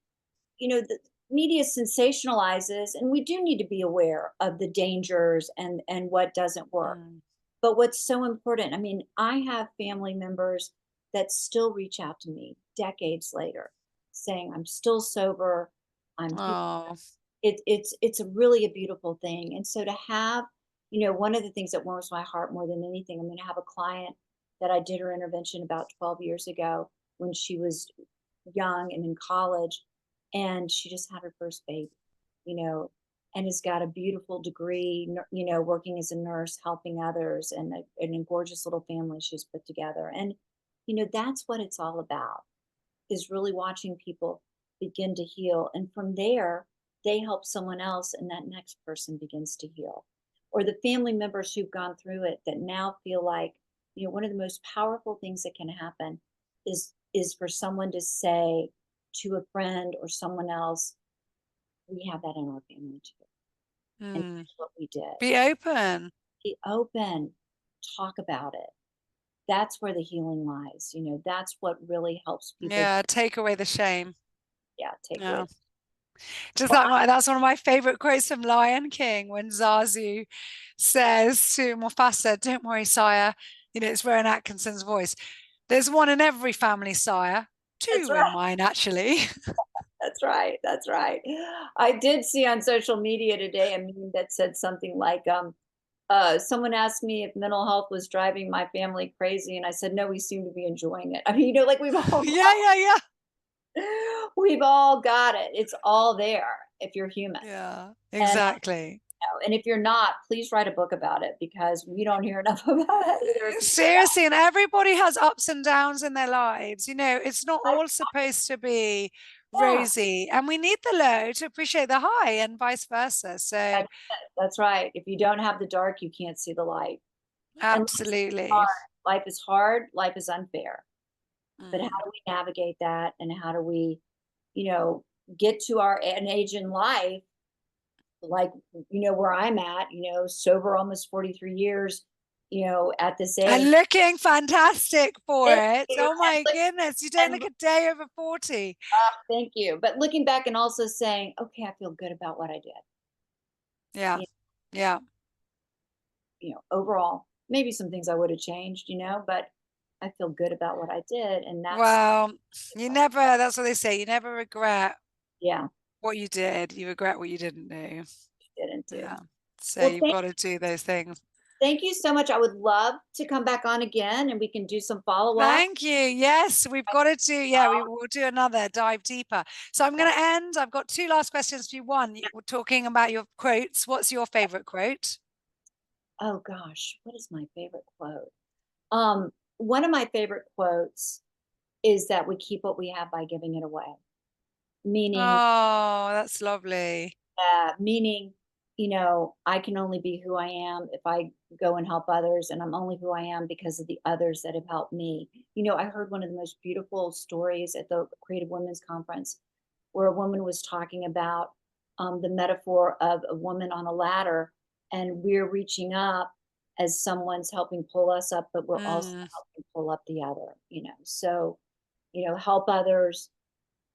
Speaker 2: the media sensationalizes, and we do need to be aware of the dangers and what doesn't work.
Speaker 1: Mm.
Speaker 2: But what's so important, I mean, I have family members that still reach out to me decades later saying, I'm still sober. I'm here.
Speaker 1: Oh,
Speaker 2: It's a really a beautiful thing. And so to have, one of the things that warms my heart more than anything, I'm going to have a client that I did her intervention about 12 years ago when she was young and in college, and she just had her first baby, you know, and has got a beautiful degree, working as a nurse, helping others, and a gorgeous little family she's put together. And, that's what it's all about, is really watching people begin to heal. And from there, they help someone else, and that next person begins to heal. Or the family members who've gone through it that now feel like, one of the most powerful things that can happen is for someone to say to a friend or someone else, we have that in our family too. And
Speaker 1: mm.
Speaker 2: that's what we did.
Speaker 1: Be open.
Speaker 2: Be open, talk about it. That's where the healing lies. That's what really helps people.
Speaker 1: Yeah, take away the shame.
Speaker 2: Yeah, take away.
Speaker 1: Yeah. Just
Speaker 2: Well,
Speaker 1: like that's one of my favorite quotes from Lion King when Zazu says to Mufasa, "Don't worry, sire." It's Rowan Atkinson's voice. There's one in every family, sire.
Speaker 2: that's
Speaker 1: Two
Speaker 2: right.
Speaker 1: in mine, actually.
Speaker 2: That's right. That's right. I did see on social media today a meme that said something like, someone asked me if mental health was driving my family crazy, and I said, no, we seem to be enjoying it. I mean, like
Speaker 1: Yeah, yeah, yeah.
Speaker 2: we've all got it. It's all there if you're human.
Speaker 1: Yeah,
Speaker 2: And
Speaker 1: exactly.
Speaker 2: and if you're not, please write a book about it because we don't hear enough about it either.
Speaker 1: Seriously, and everybody has ups and downs in their lives. It's not all supposed to be
Speaker 2: Yeah,
Speaker 1: rosy, and we need the low to appreciate the high, and vice versa. So,
Speaker 2: that's that's right. If you don't have the dark, you can't see the light. And
Speaker 1: absolutely.
Speaker 2: life is hard, life is unfair. But how
Speaker 1: Mm.
Speaker 2: do we navigate that, and how do we, you know, get to an age in life like, where I'm at, sober almost 43 years, at this age.
Speaker 1: And looking fantastic for
Speaker 2: Thank
Speaker 1: it.
Speaker 2: you.
Speaker 1: Oh my
Speaker 2: And,
Speaker 1: goodness, you don't
Speaker 2: and
Speaker 1: look a day over 40.
Speaker 2: thank you. But looking back and also saying, okay, I feel good about what I did.
Speaker 1: Yeah.
Speaker 2: You
Speaker 1: Yeah.
Speaker 2: Overall, maybe some things I would have changed, but I feel good about what I did. And that's,
Speaker 1: Well, that's what they say, you never regret
Speaker 2: yeah,
Speaker 1: what you did. You regret what you didn't do.
Speaker 2: didn't do.
Speaker 1: Yeah. So
Speaker 2: Well,
Speaker 1: you've got to do those things.
Speaker 2: thank you so much. I would love to come back on again and we can do some follow up.
Speaker 1: Thank you. Yes, we've got to do, yeah, we will do another dive deeper. So I'm going to end. I've got two last questions for you. One, we're talking about your quotes. What's your favorite quote?
Speaker 2: Oh gosh, what is my favorite quote? One of my favorite quotes is that we keep what we have by giving it away. Meaning,
Speaker 1: Oh, that's lovely.
Speaker 2: meaning, I can only be who I am if I go and help others, and I'm only who I am because of the others that have helped me. I heard one of the most beautiful stories at the Creative Women's Conference where a woman was talking about the metaphor of a woman on a ladder, and we're reaching up as someone's helping pull us up, but we're also
Speaker 1: Mm.
Speaker 2: helping pull up the other. So help others,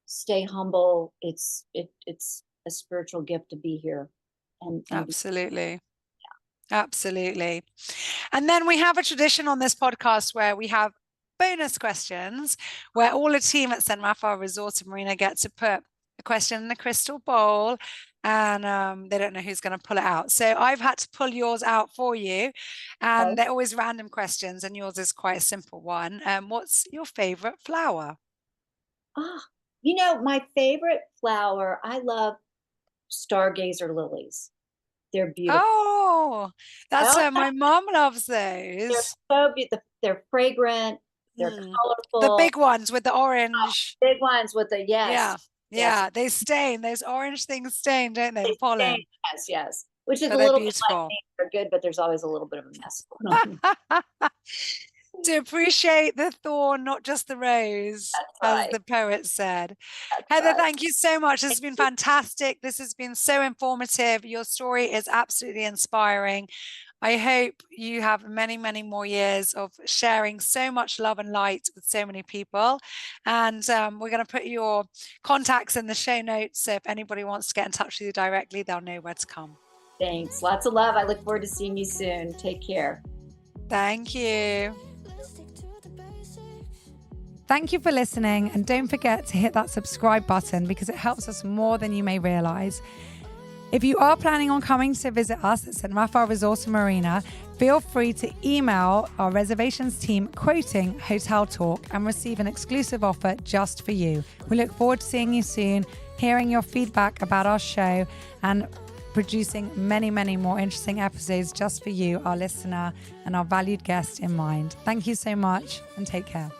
Speaker 2: stay humble. It's a spiritual gift to be here. and
Speaker 1: Absolutely. Absolutely. And then we have a tradition on this podcast where we have bonus questions where all the team at St. Raphael Resort and Marina get to put a question in the crystal bowl, and they don't know who's going to pull it out. So I've had to pull yours out for you, and they're always random questions, and yours is quite a simple one. What's your favorite flower?
Speaker 2: My favorite flower, I love stargazer lilies. They're beautiful.
Speaker 1: Oh, that's my mom loves those.
Speaker 2: They're so beautiful. They're fragrant. They're colorful.
Speaker 1: The big ones with the orange.
Speaker 2: Big ones with the
Speaker 1: Yeah. They stain. Those orange things stain, don't they? The pollen.
Speaker 2: Stain. Yes. Which is
Speaker 1: But
Speaker 2: a little
Speaker 1: beautiful.
Speaker 2: bit like me. They're good, but there's always a little bit of a mess going on.
Speaker 1: To appreciate the thorn, not just the rose, as the poet said. Heather, thank you so much. This has been fantastic. This has been so informative. Your story is absolutely inspiring. I hope you have many, many more years of sharing so much love and light with so many people. And we're going to put your contacts in the show notes. So if anybody wants to get in touch with you directly, they'll know where to come.
Speaker 2: Thanks. Lots of love. I look forward to seeing you soon. Take care.
Speaker 1: Thank you. Thank you for listening, and don't forget to hit that subscribe button because it helps us more than you may realize. If you are planning on coming to visit us at St. Raphael Resort and Marina, feel free to email our reservations team quoting Hotel Talk and receive an exclusive offer just for you. We look forward to seeing you soon, hearing your feedback about our show, and producing many, many more interesting episodes just for you, our listener, and our valued guest in mind. Thank you so much, and take care.